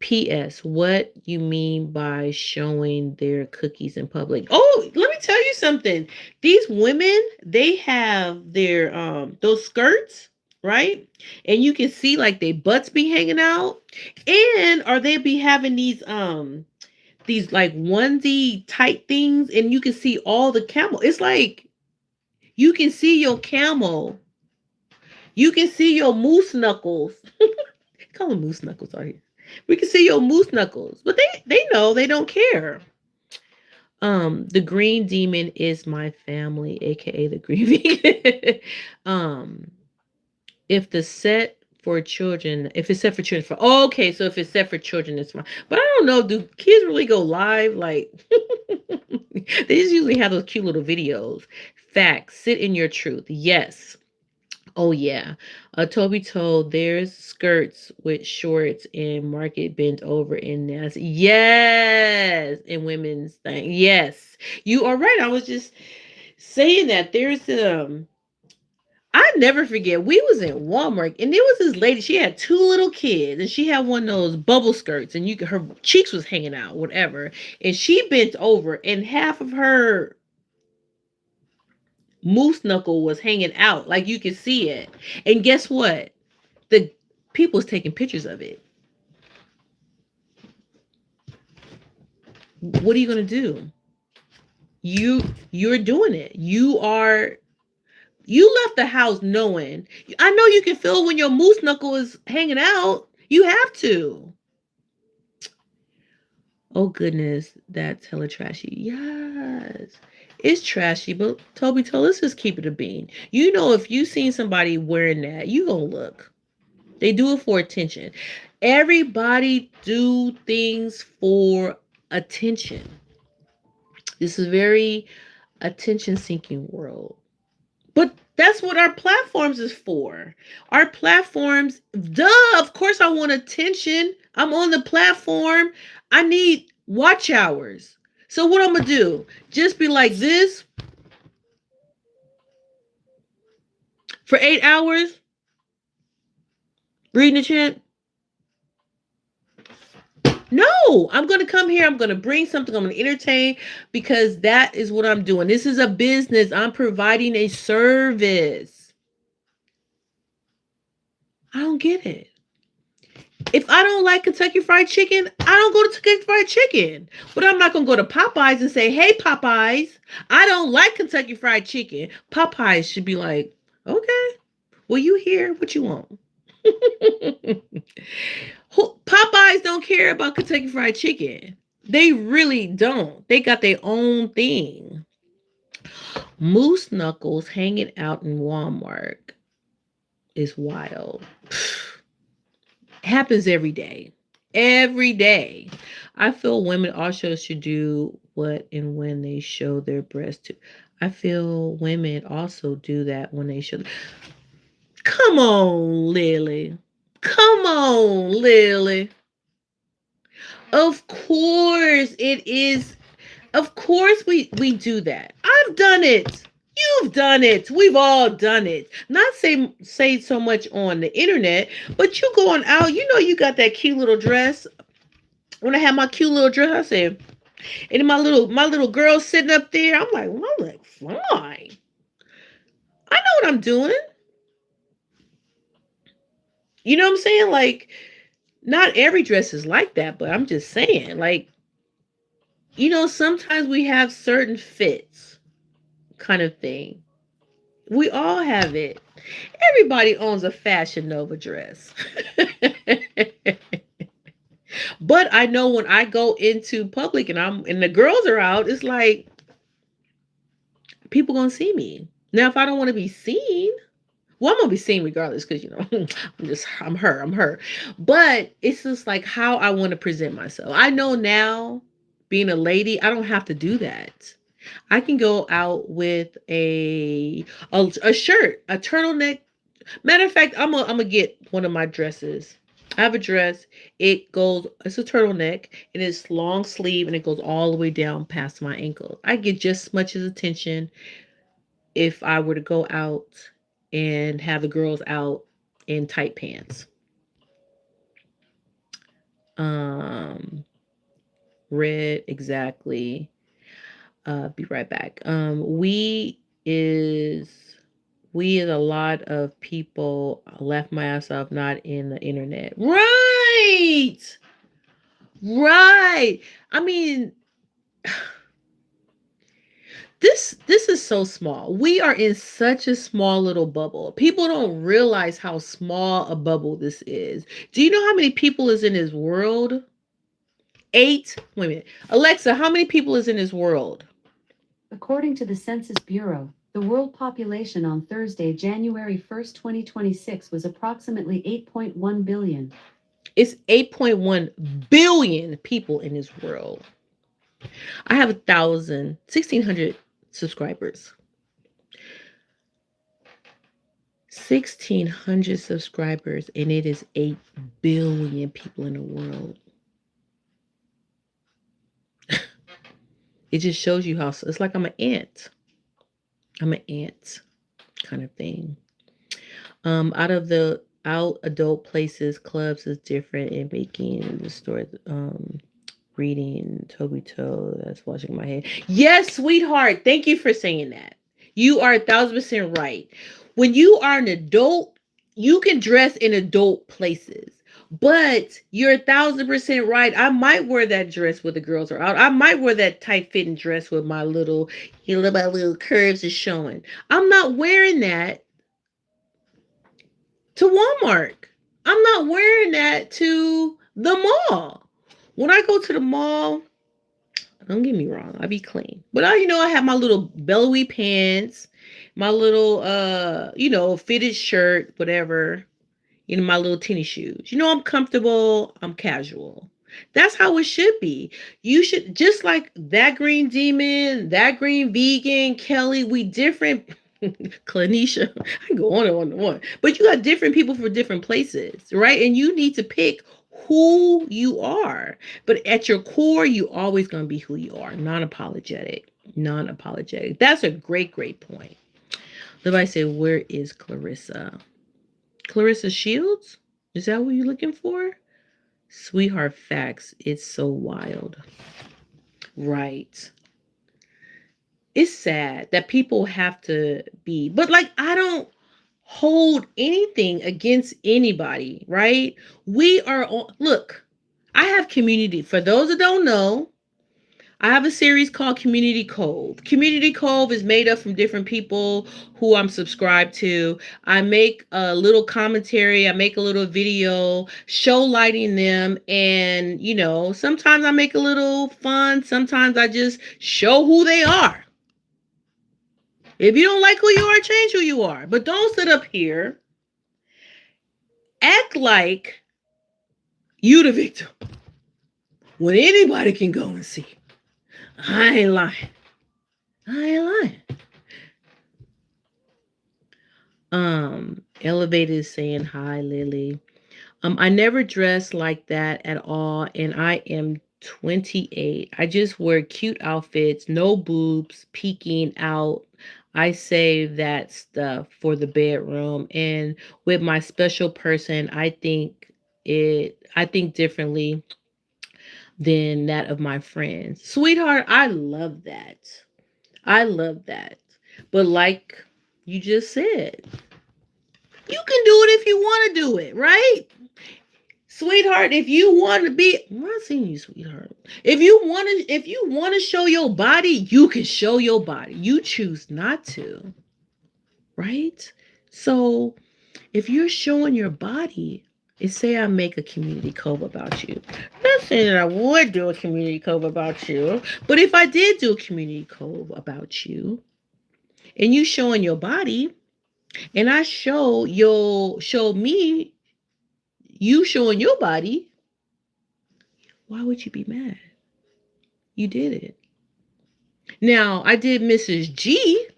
P.S. What you mean by showing their cookies in public? Oh, let me tell you something. These women, they have their those skirts, right? And you can see like their butts be hanging out. And or they be having these like onesie tight things, and you can see all the camel. It's like you can see your camel. You can see your moose knuckles. Call them moose knuckles out here. We can see your moose knuckles, but they know they don't care. The green demon is my family, aka the green vegan. um, if the set for children, if it's set for children, for okay, so if it's set for children, it's fine. But I don't know, do kids really go live? Like, they just usually have those cute little videos. Facts, sit in your truth. Yes. Oh yeah. Toby told there's skirts with shorts and market bent over in nasty. Yes, in women's thing. Yes, you are right. I was just saying that there's I never forget. We was in Walmart and there was this lady. She had two little kids and she had one of those bubble skirts and you could her cheeks was hanging out, whatever. And she bent over and half of her moose knuckle was hanging out, like you could see it. And guess what? The people's taking pictures of it. What are you going to do? You're doing it. You left the house knowing. I know you can feel when your moose knuckle is hanging out. You have to. Oh goodness, that's hella trashy. Yes. It's trashy, but Toby told us just keep it a bean. You know, if you seen somebody wearing that, you gonna look. They do it for attention. Everybody do things for attention. This is very attention seeking world. But that's what our platforms is for. Our platforms, duh, of course I want attention. I'm on the platform. I need watch hours. So what I'm gonna do? Just be like this for 8 hours, reading the chat? No, I'm going to come here. I'm going to bring something. I'm going to entertain because that is what I'm doing. This is a business. I'm providing a service. I don't get it. If I don't like Kentucky Fried Chicken, I don't go to Kentucky Fried Chicken. But I'm not going to go to Popeyes and say, hey, Popeyes, I don't like Kentucky Fried Chicken. Popeyes should be like, okay, well, you here? What you want? Popeyes don't care about Kentucky Fried Chicken. They really don't. They got their own thing. Moose knuckles hanging out in Walmart is wild. Happens every day. Every day. I feel women also should do what and when they show their breast too. I feel women also do that when they show. Come on, Lily. Come on, Lily. Of course it is. Of course we do that. I've done it. You've done it. We've all done it. Not say so much on the internet, but you going out, you know you got that cute little dress. When I had my cute little dress, I said, and my little girl sitting up there, I'm like, well, I look fine. I know what I'm doing. You know what I'm saying? Like, not every dress is like that, but I'm just saying, like, sometimes we have certain fits kind of thing. We all have it. Everybody owns a Fashion Nova dress. But I know when I go into public and the girls are out, it's like people gonna see me. Now if I don't want to be seen, well, I'm gonna be seen regardless because I'm her. But it's just like how I want to present myself. I know now, being a lady, I don't have to do that. I can go out with a shirt, a turtleneck. Matter of fact, I'm gonna get one of my dresses. I have a dress. It's a turtleneck and it's long sleeve and it goes all the way down past my ankle. I get just as much as attention if I were to go out and have the girls out in tight pants. Um, Red, exactly. Be right back. We is a lot of people left myself not in the internet. Right. Right. I mean, this is so small. We are in such a small little bubble. People don't realize how small a bubble this is. Do you know how many people is in this world? 8. Wait a minute. Alexa, how many people is in this world?
According to the Census Bureau, the world population on Thursday, January 1st, 2026 was approximately 8.1 billion.
It's 8.1 billion people in this world. I have 1,600 subscribers. 1,600 subscribers, and it is 8 billion people in the world. It just shows you how it's like I'm an ant. I'm an ant kind of thing. Out adult places, clubs is different in baking the store. Reading Toby Toe, that's washing my head. Yes, sweetheart. Thank you for saying that. You are 1,000% right. When you are an adult, you can dress in adult places. But you're 1,000% right. I might wear that dress when the girls are out. I might wear that tight fitting dress with my little curves is showing. I'm not wearing that to Walmart. I'm not wearing that to the mall. When I go to the mall, don't get me wrong, I be clean. But I have my little belly pants, my little fitted shirt, whatever, my little tennis shoes. I'm comfortable, I'm casual. That's how it should be. You should, just like that green demon, that green vegan, Kelly, we different. Clanisha, I go on and on and on. But you got different people for different places, right? And you need to pick who you are. But at your core, you always going to be who you are, non-apologetic. Non-apologetic. That's a great, great point. Somebody say, where is Clarissa? Clarissa Shields? Is that what you're looking for? Sweetheart facts. It's so wild. Right. It's sad that people have to be, but like, I don't hold anything against anybody, right? We are all, look, I have community. For those that don't know, I have a series called Community Cove. Community Cove is made up from different people who I'm subscribed to. I make a little commentary, I make a little video, show lighting them, and sometimes I make a little fun, sometimes I just show who they are. If you don't like who you are, change who you are. But don't sit up here, act like you the victim when anybody can go and see. I ain't lying. I ain't lying. Elevated is saying hi, Lily. I never dress like that at all, and I am 28. I just wear cute outfits, no boobs peeking out. I save that stuff for the bedroom, and with my special person, I think differently than that of my friends. Sweetheart, I love that. I love that. But like you just said, you can do it if you want to do it, right? Sweetheart, if you want to be, I'm not saying you, sweetheart. If you want to show your body, you can show your body. You choose not to, right? So if you're showing your body, say I make a community cove about you. I'm not saying that I would do a community cove about you, but if I did do a community cove about you, and you showing your body, and I you'll show me you showing your body, why would you be mad? You did it. Now, I did Mrs. G.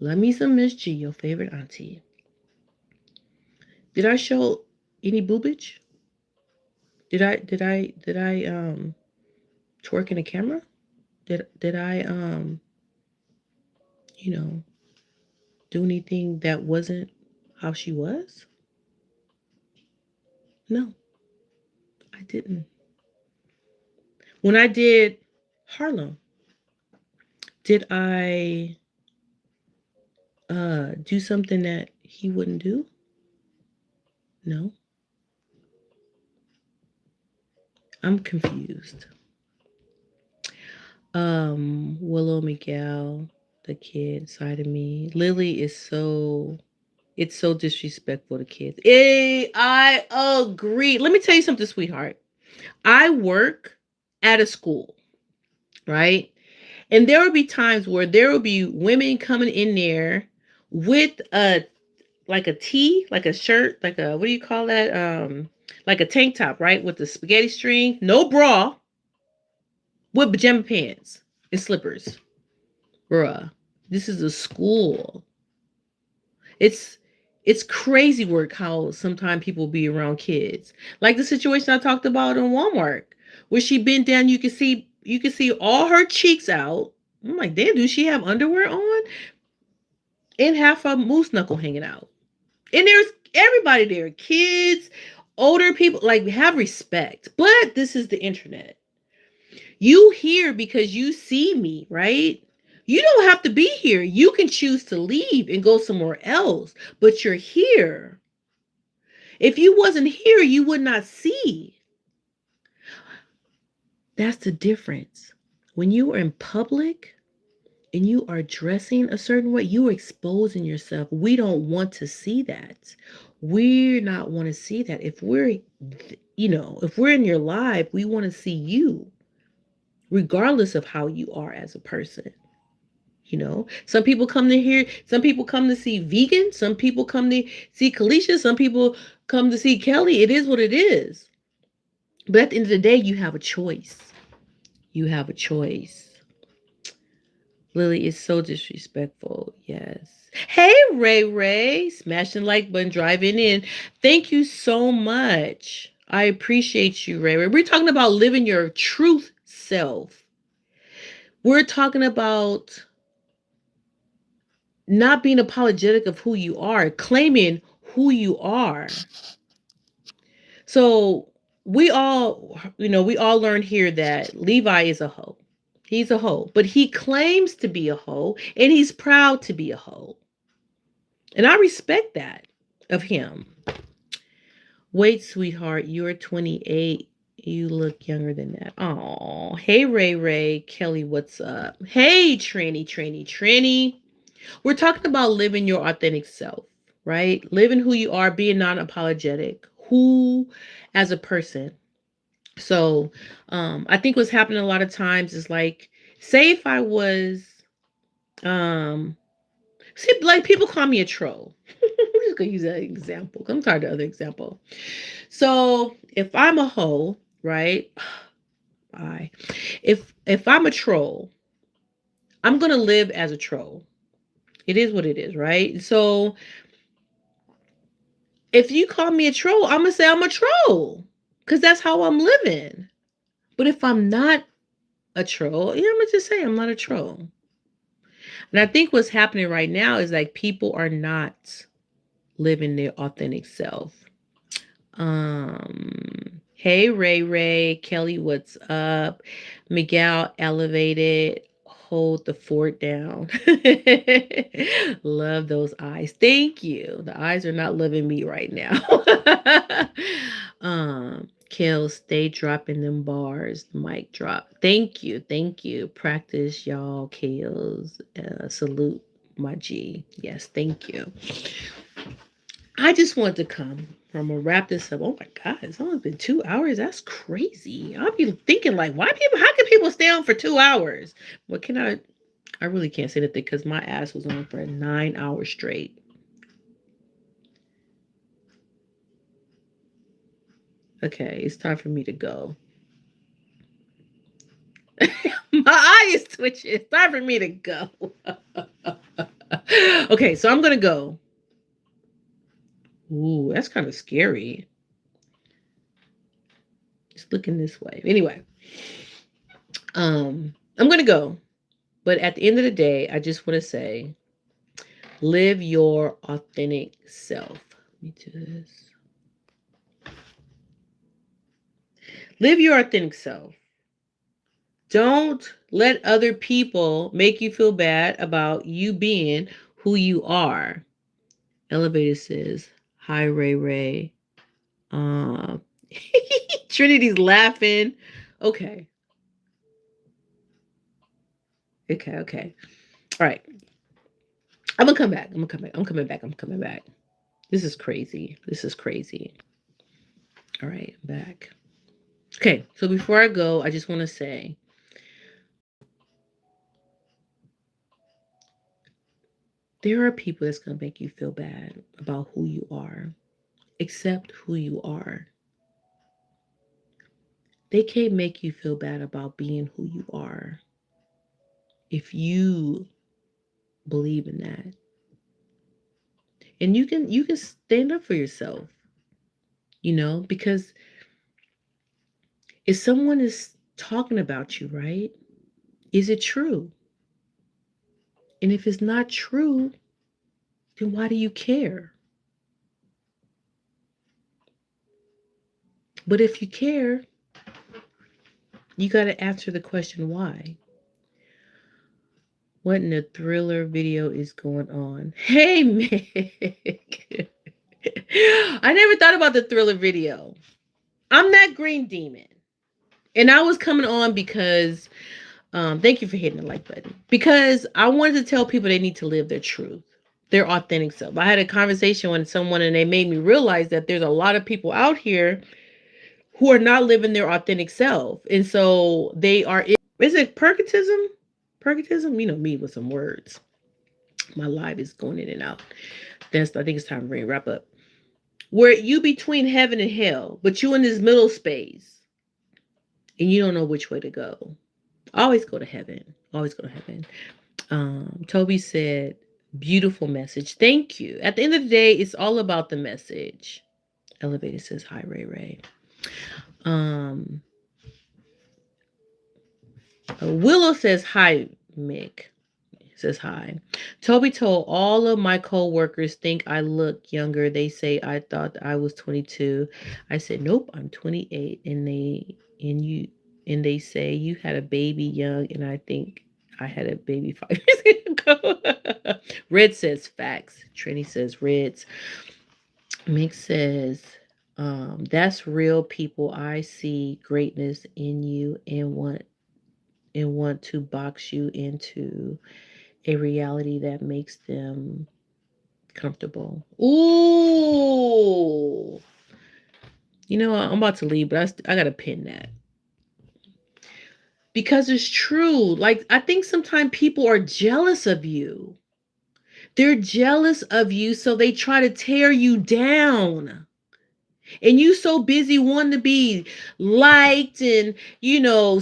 Love me some Miss G, your favorite auntie. Did I show any boobage? Did I twerk in the camera? Did I you know, do anything that wasn't how she was? No, I didn't. When I did Harlem, did I do something that he wouldn't do? No. I'm confused. Willow Miguel, the kid side of me. Lily is it's so disrespectful to kids. I agree. Let me tell you something, sweetheart. I work at a school, right? And there will be times where there will be women coming in there with a tee, like a shirt, like a, what do you call that? Like a tank top, right? With the spaghetti string, no bra, with pajama pants and slippers. Bruh, this is a school. It's it's crazy work how sometimes people be around kids. Like the situation I talked about in Walmart, where she bent down, you can see all her cheeks out. I'm like, damn, do she have underwear on? And half a moose knuckle hanging out. And there's everybody there, kids, older people, like have respect. But this is the internet. You here because you see me, right? You don't have to be here. You can choose to leave and go somewhere else, but you're here. If you wasn't here, you would not see. That's the difference. When you are in public and you are dressing a certain way, you are exposing yourself. We don't want to see that. We're not want to see that. If we're in your life, we want to see you, regardless of how you are as a person. Some people come to here, some people come to see Vegan, some people come to see Kalisha, some people come to see Kelly. It is what it is. But at the end of the day, you have a choice. You have a choice. Lily is so disrespectful. Yes. Hey, Ray Ray. Smashing like button, driving in. Thank you so much. I appreciate you, Ray Ray. We're talking about living your truth self. We're talking about not being apologetic of who you are, claiming who you are. So we all learned here that Levi is a hoe. He's a hoe, but he claims to be a hoe and he's proud to be a hoe. And I respect that of him. Wait, sweetheart, you're 28. You look younger than that. Oh, hey, Ray Ray. Kelly, what's up? Hey, Tranny. We're talking about living your authentic self, right? Living who you are, being non apologetic, who as a person. So I think what's happening a lot of times is like, say if I was, um, see, like people call me a troll. I'm just gonna use that example. I'm tired of the other example. So if I'm a hoe, right? I if I'm a troll, I'm gonna live as a troll. It is what it is, right? So if you call me a troll, I'm gonna say I'm a troll because that's how I'm living. But if I'm not a troll, yeah, I'm gonna just say I'm not a troll. And I think what's happening right now is like people are not living their authentic self. Hey Ray Ray, Kelly, what's up? Miguel elevated, hold the fort down. Love those eyes. Thank you. The eyes are not loving me right now. Kel, stay dropping them bars. Mic drop. Thank you. Practice, y'all. Kels. Salute, my G. Yes, thank you. I just want to come. I'm gonna wrap this up. Oh my God, it's only been 2 hours. That's crazy. I'll be thinking like, why people? How can people stay on for 2 hours? What can I? I really can't say anything because my ass was on for 9 hours straight. Okay, it's time for me to go. My eye is twitching. It's time for me to go. Okay, so I'm gonna go. Ooh, that's kind of scary. Just looking this way. Anyway, I'm gonna go. But at the end of the day, I just want to say, live your authentic self. Let me do this. Live your authentic self. Don't let other people make you feel bad about you being who you are. Elevator says, hi, Ray Ray. Um, Trinity's laughing. Okay. Okay. All right. I'm gonna come back. I'm coming back. This is crazy. All right, I'm back. Okay, so before I go, I just want to say there are people that's going to make you feel bad about who you are. Accept who you are. They can't make you feel bad about being who you are if you believe in that. And you can stand up for yourself, because if someone is talking about you, right? Is it true? And if it's not true, then why do you care? But if you care, you got to answer the question why. What in the thriller video is going on? Hey, Mick. I never thought about the thriller video. I'm that green demon. And I was coming on because, thank you for hitting the like button. Because I wanted to tell people they need to live their truth, their authentic self. I had a conversation with someone and they made me realize that there's a lot of people out here who are not living their authentic self. And so they are, is it purgatism? Purgatism? You know me with some words. My live is going in and out. I think it's time to wrap up. Where you between heaven and hell, but you in this middle space and you don't know which way to go. Always go to heaven. Always go to heaven. Toby said, beautiful message. Thank you. At the end of the day, it's all about the message. Elevator says, hi, Ray Ray. Um, Willow says hi, Mick. Says hi. Toby told all of my co-workers think I look younger. They say I thought I was 22. I said, "Nope, I'm 28." And they say you had a baby young and I think I had a baby 5 years ago. Red says facts. Trini says reds. Mick says that's real people. I see greatness in you and want to box you into a reality that makes them comfortable. Ooh. You know what? I'm about to leave, but I got to pin that. Because it's true. Like, I think sometimes people are jealous of you. They're jealous of you, so they try to tear you down. And you so busy wanting to be liked and,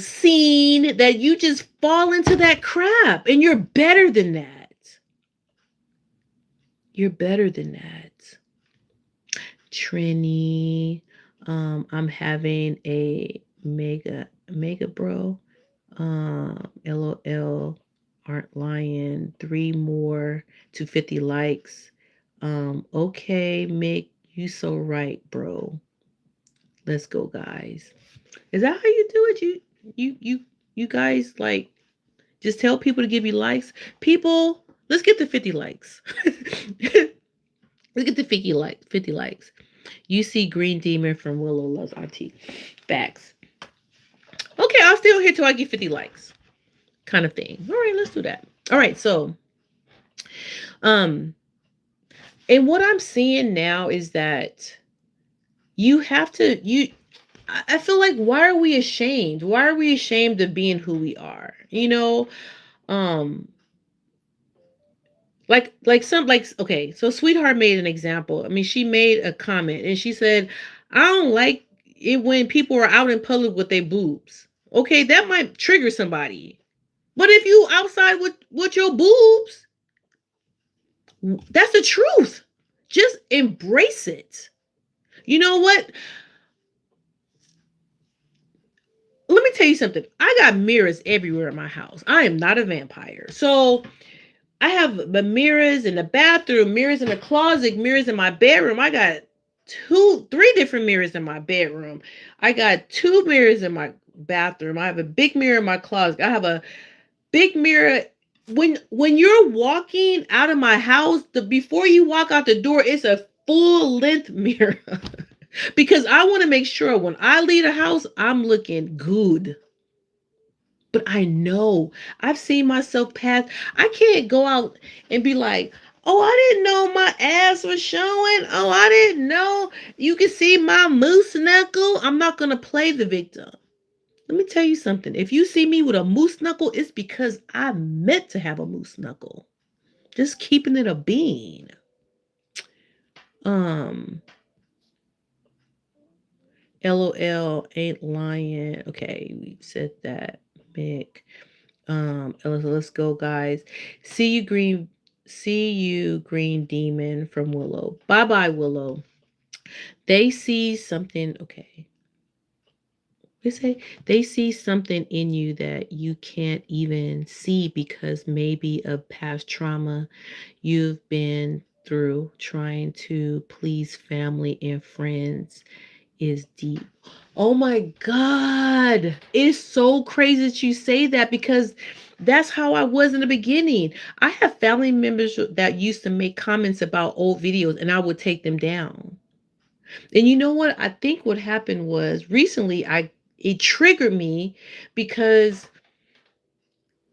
seen that you just fall into that crap. And you're better than that. You're better than that. Trini. I'm having a mega bro. LOL. Aren't lying. 3 more to 50 likes. Okay, Mick, you so right, bro. Let's go, guys. Is that how you do it? You guys like just tell people to give you likes? People, let's get to 50 likes. Let's get to 50 likes. You see Green Demon from Willow Loves Auntie. Facts. Okay, I'll stay on here till I get 50 likes. Kind of thing. All right, let's do that. All right, so um and what I'm seeing now is that you have to you I feel like why are we ashamed? Why are we ashamed of being who we are? Um okay, so Sweetheart made an example. I mean, she made a comment and she said, I don't like it when people are out in public with their boobs. Okay, that might trigger somebody. But if you outside with your boobs, that's the truth. Just embrace it. You know what? Let me tell you something. I got mirrors everywhere in my house. I am not a vampire. So I have the mirrors in the bathroom, mirrors in the closet, mirrors in my bedroom. I got 3 different mirrors in my bedroom. I got 2 mirrors in my bathroom. I have a big mirror in my closet. I have a big mirror when you're walking out of my house, before you walk out the door, it's a full length mirror. Because I want to make sure when I leave the house, I'm looking good. But I know I've seen myself pass. I can't go out and be like, oh, I didn't know my ass was showing. Oh, I didn't know you can see my moose knuckle. I'm not going to play the victim. Let me tell you something. If you see me with a moose knuckle, it's because I meant to have a moose knuckle. Just keeping it a bean. Um, LOL ain't lying. Okay, we said that. Mick. Let's go, guys. See you, Green Demon from Willow. Bye bye, Willow. They see something. Okay. They see something in you that you can't even see because maybe of past trauma you've been through. Trying to please family and friends is deep. Oh my God. It's so crazy that you say that because that's how I was in the beginning. I have family members that used to make comments about old videos and I would take them down. And you know what? I think what happened was recently it triggered me because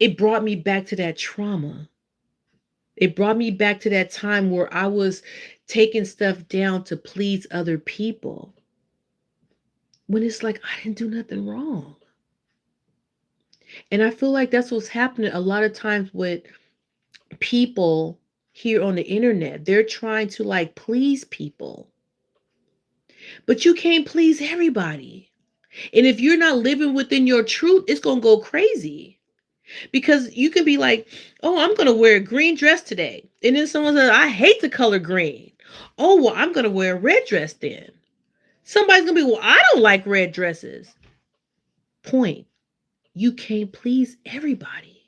it brought me back to that trauma. It brought me back to that time where I was taking stuff down to please other people. When it's like I didn't do nothing wrong. And I feel like that's what's happening a lot of times with people here on the internet. They're trying to like please people. But you can't please everybody. And if you're not living within your truth, it's going to go crazy. Because you can be like, oh, I'm going to wear a green dress today. And then someone says, I hate the color green. Oh, well, I'm going to wear a red dress then. Somebody's gonna be, well, I don't like red dresses. Point. You can't please everybody.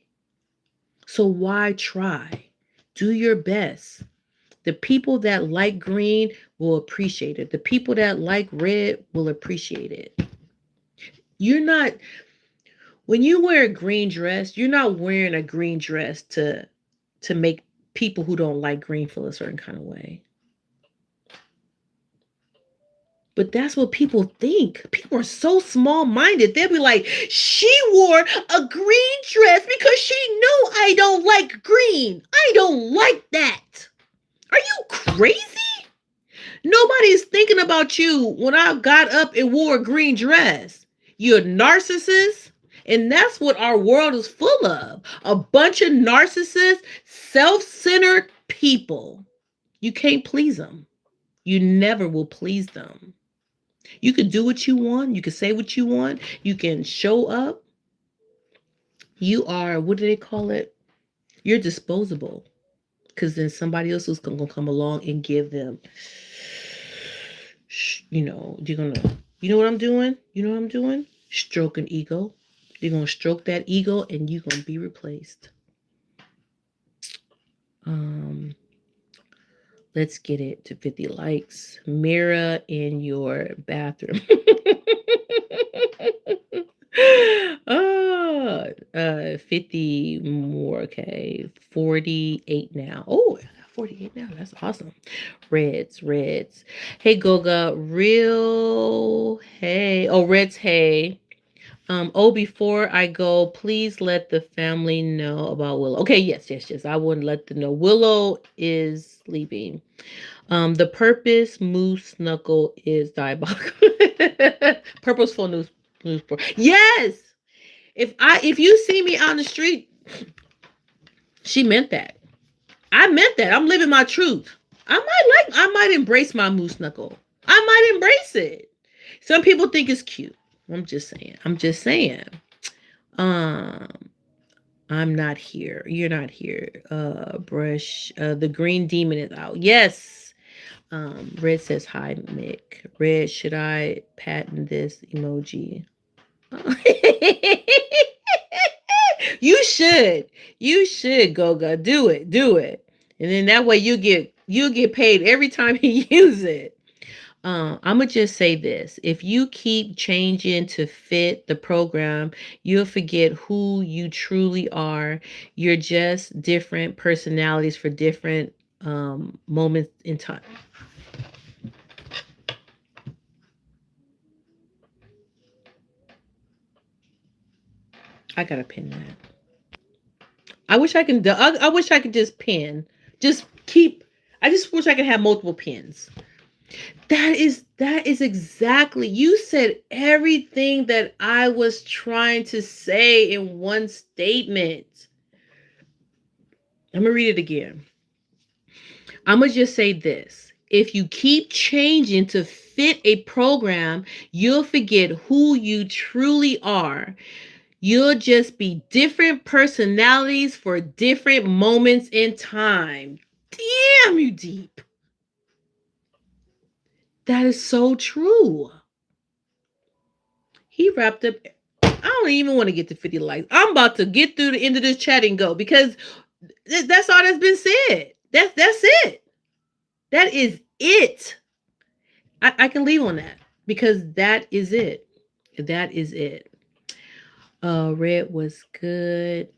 So why try? Do your best. The people that like green will appreciate it. The people that like red will appreciate it. You're not, when you wear a green dress, you're not wearing a green dress to make people who don't like green feel a certain kind of way. But that's what people think. People are so small minded. They'll be like, she wore a green dress because she knew I don't like green. I don't like that. Are you crazy? Nobody's thinking about you when I got up and wore a green dress. You're a narcissist. And that's what our world is full of. A bunch of narcissists, self centered people. You can't please them. You never will please them. You can do what you want. You can say what you want. You can show up. You are, what do they call it? You're disposable. Because then somebody else is going to come along and give them, you're going to, you know what I'm doing? You know what I'm doing? Stroke an ego. You're going to stroke that ego and you're going to be replaced. Let's get it to 50 likes. Mirror in your bathroom. Oh, 50 more. Okay. 48 now. Oh, 48 now. That's awesome. Reds. Hey, Goga. Real. Hey. Oh, Reds. Hey. Before I go, please let the family know about Willow. Okay, yes. I wouldn't let them know. Willow is sleeping. The purpose moose knuckle is diabolical. Purposeful news. Yes. If you see me on the street, she meant that. I meant that. I'm living my truth. I might embrace my moose knuckle. I might embrace it. Some people think it's cute. I'm just saying. Um, I'm not here. You're not here. Brush. The green demon is out. Yes. Red says hi, Mick. Red, should I patent this emoji? You should. You should, Goga. Do it. And then that way you get paid every time you use it. I'm gonna just say this: if you keep changing to fit the program, you'll forget who you truly are. You're just different personalities for different moments in time. I gotta pin that. I wish I can. I wish I could just pin. Just keep. I just wish I could have multiple pins. That is exactly. You said everything that I was trying to say in one statement. I'm gonna read it again. I'm gonna just say this. If you keep changing to fit a program, you'll forget who you truly are. You'll just be different personalities for different moments in time. Damn, you deep. That is so true. He wrapped up. I don't even want to get to 50 likes. I'm about to get through the end of this chat and go because that's all that's been said. That's it. That is it. I can leave on that because that is it. That is it. Red was good.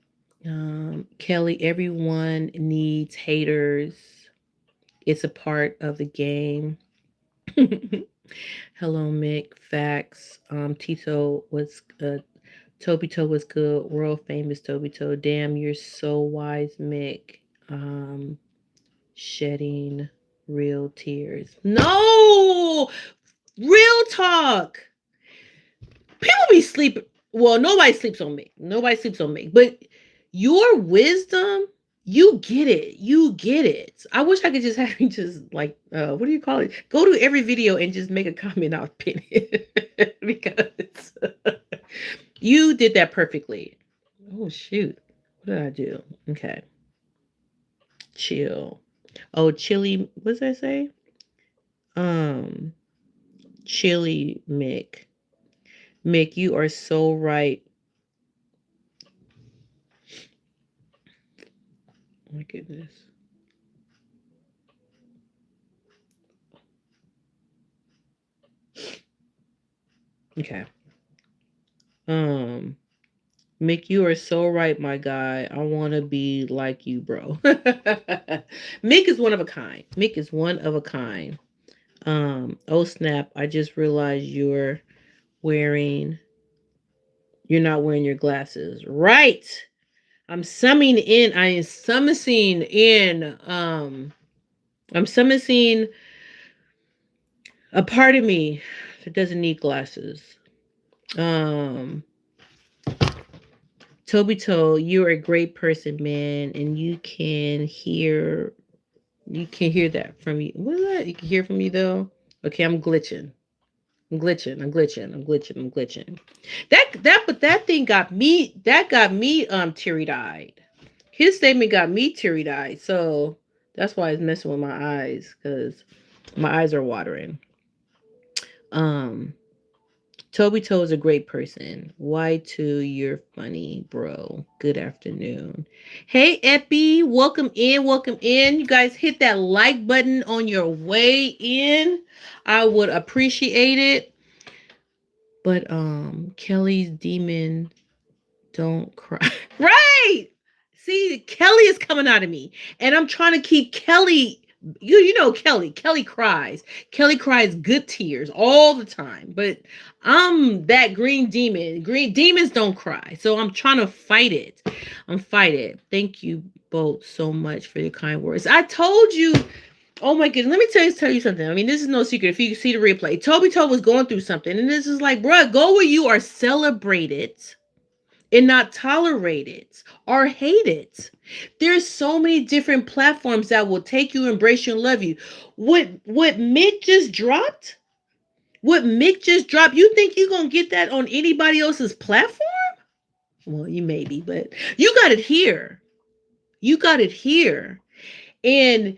Kelly, everyone needs haters. It's a part of the game. Hello, Mick. Facts. Tito was Tobito was good. World famous Tobito. Damn, you're so wise, Mick. Shedding real tears. No, real talk. People be sleeping. Well, nobody sleeps on me. Nobody sleeps on me. But your wisdom, you get it. You get it. I wish I could just have you just like, what do you call it? Go to every video and just make a comment. I'll pin it because you did that perfectly. Oh shoot, what did I do? Okay, chill. Oh, chili. What did I say? Um, Chili Mick. Mick, you are so right. Oh my goodness. Okay. Um, Mick, you are so right, my guy. I want to be like you, bro. Mick is one of a kind. Mick is one of a kind. Oh snap! I just realized wearing. You're not wearing your glasses, right? I'm summoning in. I am summoning in. I'm summoning a part of me that doesn't need glasses. Um, Tobito, you're a great person, man, and you can hear that from you. What is that? You can hear from me though. Okay, I'm glitching. I'm glitching. I'm glitching. I'm glitching. I'm glitching. But that thing got me. That got me teary eyed. His statement got me teary eyed. So that's why it's messing with my eyes because my eyes are watering. Um, Toby Toe is a great person. Y2, you're funny, bro. Good afternoon. Hey, Epi, welcome in, welcome in. You guys hit that like button on your way in. I would appreciate it. But Kelly's demon don't cry. Right. See, Kelly is coming out of me. And I'm trying to keep Kelly. You know Kelly. Kelly cries. Kelly cries good tears all the time. But I'm that green demon. Green demons don't cry. So I'm trying to fight it. I'm fight it. Thank you both so much for your kind words. I told you. Oh my goodness. Let me tell you something. I mean, this is no secret. If you see the replay, Toby Toe was going through something. And this is like, bruh, go where you are celebrated and not tolerate it or hate it. There's so many different platforms that will take you, embrace you, and love you. What Mick just dropped? What Mick just dropped? You think you're gonna get that on anybody else's platform? Well, you maybe, but you got it here. You got it here. And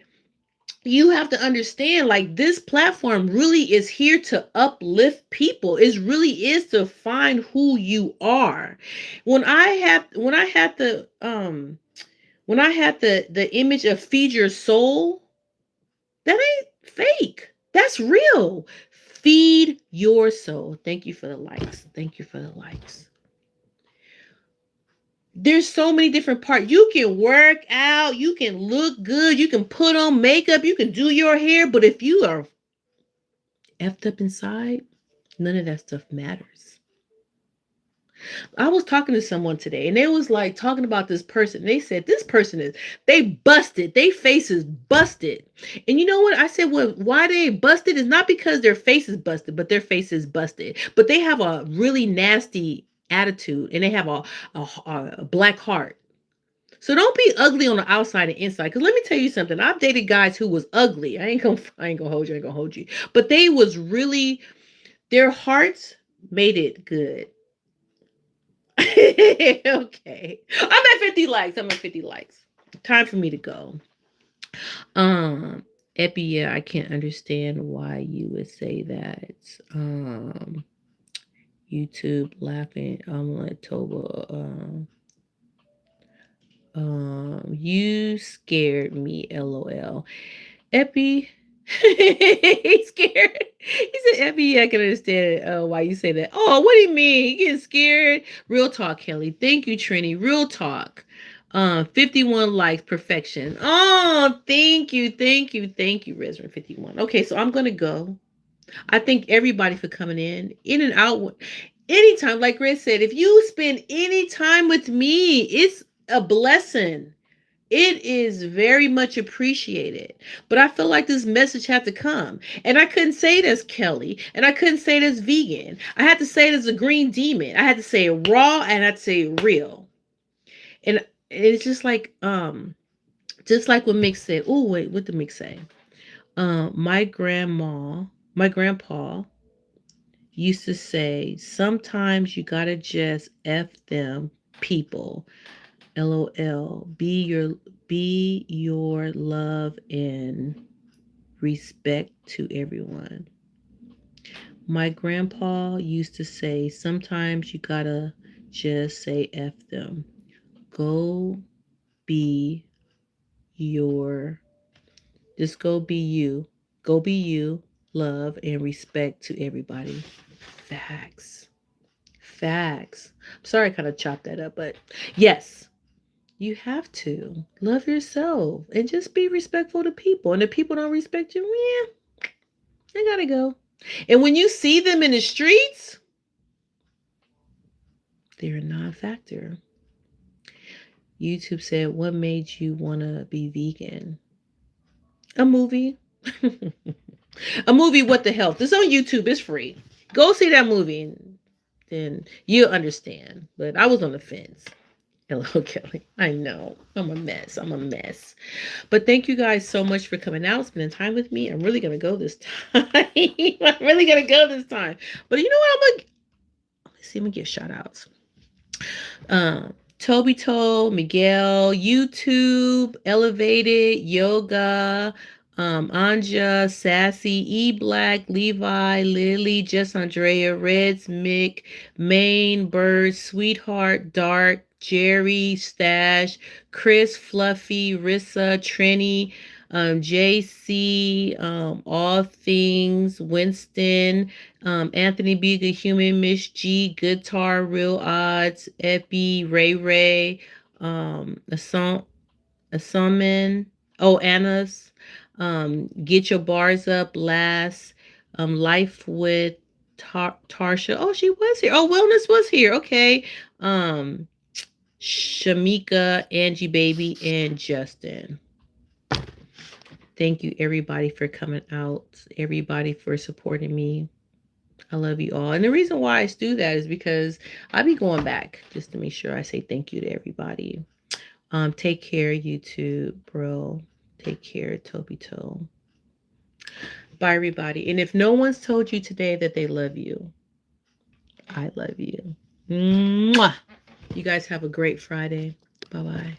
you have to understand like this platform really is here to uplift people. It really is to find who you are. When I had the image of feed your soul, that ain't fake. That's real. Feed your soul. Thank you for the likes. Thank you for the likes. There's so many different parts. You can work out, you can look good, you can put on makeup, you can do your hair, but if you are effed up inside, none of that stuff matters. I was talking to someone today and they was like talking about this person. They said this person they busted. They face is busted. And you know what? I said, well, why they busted is not because their face is busted, but their face is busted. But they have a really nasty attitude and they have a black heart. So don't be ugly on the outside and inside. Cause let me tell you something. I've dated guys who was ugly. I ain't gonna hold you. I ain't gonna hold you. But they was really their hearts made it good. Okay. I'm at 50 likes. I'm at 50 likes. Time for me to go. Um, Epi, yeah, I can't understand why you would say that. Um, YouTube laughing. I'm like Toba. You scared me, LOL. Epi, he's scared. He said, Epi, yeah, I can understand why you say that. Oh, what do you mean? You getting scared? Real talk, Kelly. Thank you, Trini. Real talk. 51 likes, perfection. Oh, thank you, thank you, thank you, Resmer 51. Okay, so I'm gonna go. I thank everybody for coming in and out. Anytime, like Red said, if you spend any time with me, it's a blessing. It is very much appreciated. But I feel like this message had to come. And I couldn't say it as Kelly. And I couldn't say it as vegan. I had to say it as a green demon. I had to say it raw and I had to say it real. And it's just like what Mick said. Oh, wait, what did Mick say? My grandpa used to say, sometimes you gotta just F them people. LOL. Be your love and respect to everyone. My grandpa used to say, sometimes you gotta just say F them. Go be your, just go be you. Go be you, love, and respect to everybody. Facts. Facts. I'm sorry I kind of chopped that up, but yes, you have to love yourself and just be respectful to people. And if people don't respect you, yeah, they gotta go. And when you see them in the streets, they're a non-factor. YouTube said, "What made you wanna be vegan?" A movie. A movie. What the health? It's on YouTube. It's free. Go see that movie, and then you'll understand. But I was on the fence. Hello, Kelly. I know. I'm a mess. I'm a mess. But thank you guys so much for coming out, spending time with me. I'm really gonna go this time. I'm really gonna go this time. But you know what? Let's see. I'm gonna give shout outs. Toby Toe, Miguel, YouTube, Elevated, Yoga, Anja, Sassy, E Black, Levi, Lily, Just Andrea, Reds, Mick, Maine, Bird, Sweetheart, Dark, Jerry, Stash, Chris, Fluffy, Rissa, Trini, JC, All Things, Winston, Anthony Beagle, Human, Miss G, Guitar, Real Odds, Epi, Ray Ray, Assumption, oh, Anna's, Get Your Bars Up, Last, Life with Tarsha. Oh, she was here. Oh, Wellness was here. Okay. Um, Shamika, Angie Baby, and Justin. Thank you, everybody, for coming out. Everybody for supporting me. I love you all. And the reason why I do that is because I be going back just to make sure I say thank you to everybody. Take care, YouTube, bro. Take care, Toby Toe. Bye, everybody. And if no one's told you today that they love you, I love you. Mwah. You guys have a great Friday. Bye bye.